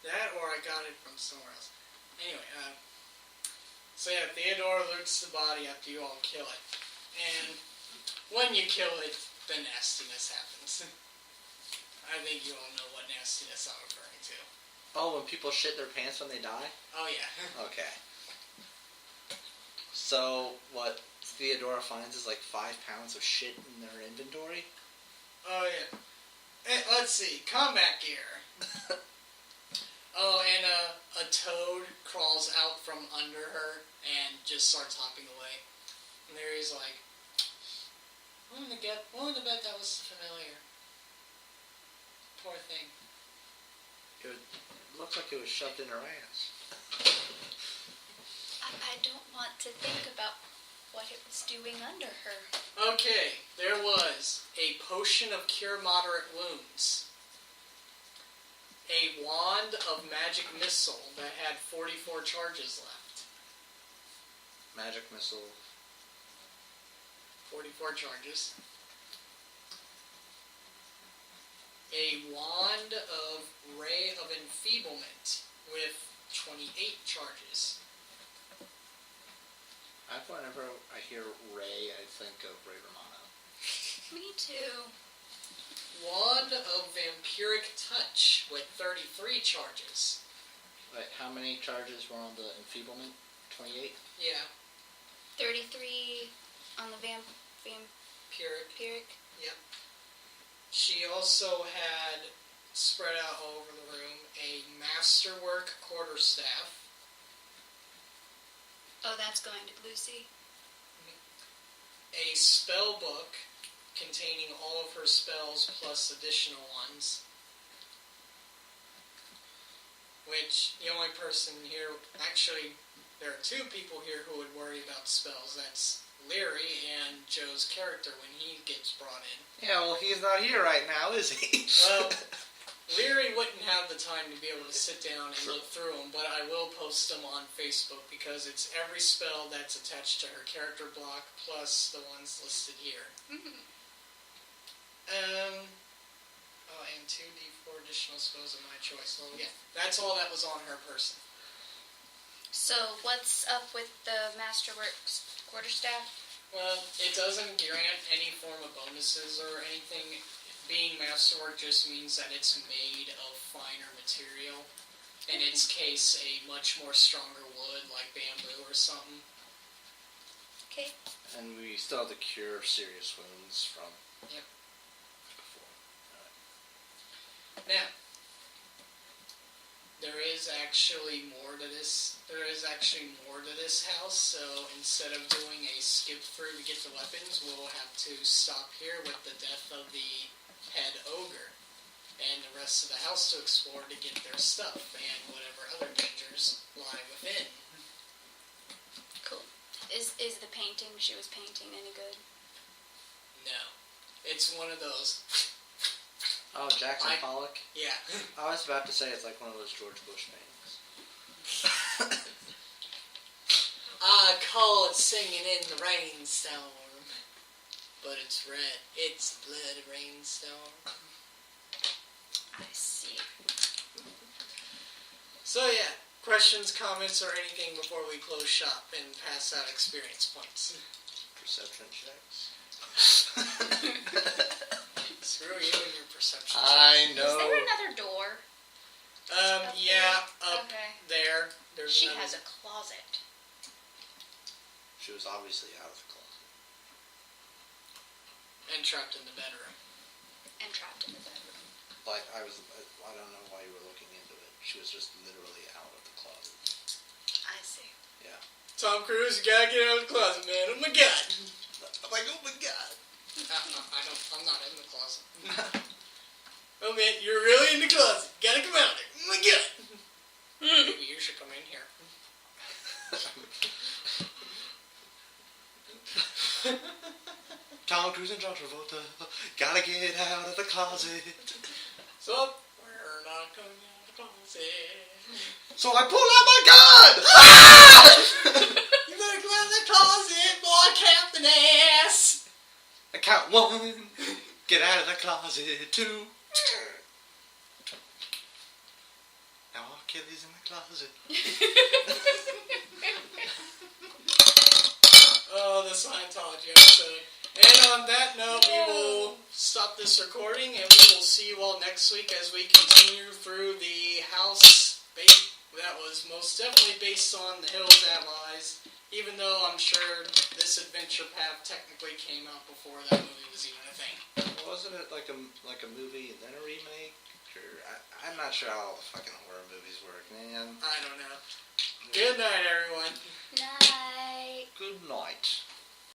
A: That or I got it from somewhere else. Anyway, so yeah, Theodora loots the body after you all kill it. And when you kill it, the nastiness happens. I think you all know what nastiness I'm referring to.
C: Oh, when people shit their pants when they die?
A: Oh yeah.
C: Okay. So, what Theodora finds is like 5 pounds of shit in their inventory?
A: Oh yeah. Let's see, combat gear. Oh, and a toad crawls out from under her and just starts hopping away. And there he's like, willing to bet that was familiar. Poor thing.
C: It looked like it was shoved in her ass.
B: I don't want to think about what it was doing under her.
A: Okay, there was a potion of cure moderate wounds. A wand of magic missile that had 44 charges left.
C: Magic missile.
A: 44 charges. A wand of ray of enfeeblement with 28 charges.
C: Whenever I hear Ray, I think of Ray Romano.
B: Me too.
A: Wand of vampiric touch with 33 charges.
C: Wait, how many charges were on the enfeeblement? 28?
A: Yeah.
B: 33 on the
A: Pyrrhic.
B: vampiric.
A: Yep. She also had, spread out all over the room, a masterwork quarterstaff.
B: Oh, that's going to Lucy.
A: A spell book containing all of her spells plus additional ones. Which, the only person here, actually, there are 2 people here who would worry about spells. That's Leary and Joe's character when he gets brought in.
C: Yeah, well, he's not here right now, is he?
A: Well, Leary wouldn't have the time to be able to sit down and look through them, but I will post them on Facebook because it's every spell that's attached to her character block plus the ones listed here. And 2d4 additional spells of my choice. So yeah, that's all that was on her person.
B: So what's up with the Masterworks quarterstaff?
A: Well, it doesn't grant any form of bonuses or anything. Being masterwork just means that it's made of finer material. In its case, a much more stronger wood, like bamboo or something.
B: Okay.
C: And we still have to cure serious wounds from
A: Yep.
C: before.
A: Now, there is actually more to this. There is actually more to this house. So instead of doing a skip through to get the weapons, we'll have to stop here with the death of the head ogre and the rest of the house to explore to get their stuff and whatever other dangers lie within.
B: Cool. Is the painting she was painting any good?
A: No, it's one of those.
C: Oh, Jackson Pollock?
A: Yeah.
C: I was about to say it's like one of those George Bush paintings.
A: I call it Singing in the Rainstorm. But it's red. It's blood rainstorm.
B: I see.
A: So yeah, questions, comments, or anything before we close shop and pass out experience points?
C: Perception checks.
A: Screw you and your perception checks.
C: I know.
B: Is there another door?
A: Yeah, up
B: Okay.
A: there. There's
B: She
A: another.
B: has a closet.
C: She was obviously out of the closet.
A: And trapped in the bedroom.
B: And trapped in the bedroom.
C: Like, I don't know why you were looking into it. She was just literally out of the closet.
B: I see.
C: Yeah.
A: Tom Cruise, you gotta get out of the closet, man. Oh my god.
C: I'm like, oh my god.
A: I'm not in the closet. Oh man, you're really in the closet. Gotta come out there. Oh my god. Maybe you should come in here.
C: Tom Cruise and John Travolta, gotta get out of the closet.
A: So, we're not coming out of the closet.
C: So I pull out my gun!
A: You better come out of the closet, boy, Captain Ass!
C: I count 1, get out of the closet, 2. Now R. Kelly's in the closet.
A: Oh, the Scientology episode. And on that note, we will stop this recording, and we will see you all next week as we continue through the house that was most definitely based on The Hills That Lies, even though I'm sure this adventure path technically came out before that movie was even a thing.
C: Wasn't it like a movie and then a remake? Or, I'm not sure how all the fucking horror movies work, man.
A: I don't know. Good night, everyone.
B: Night.
C: Good night.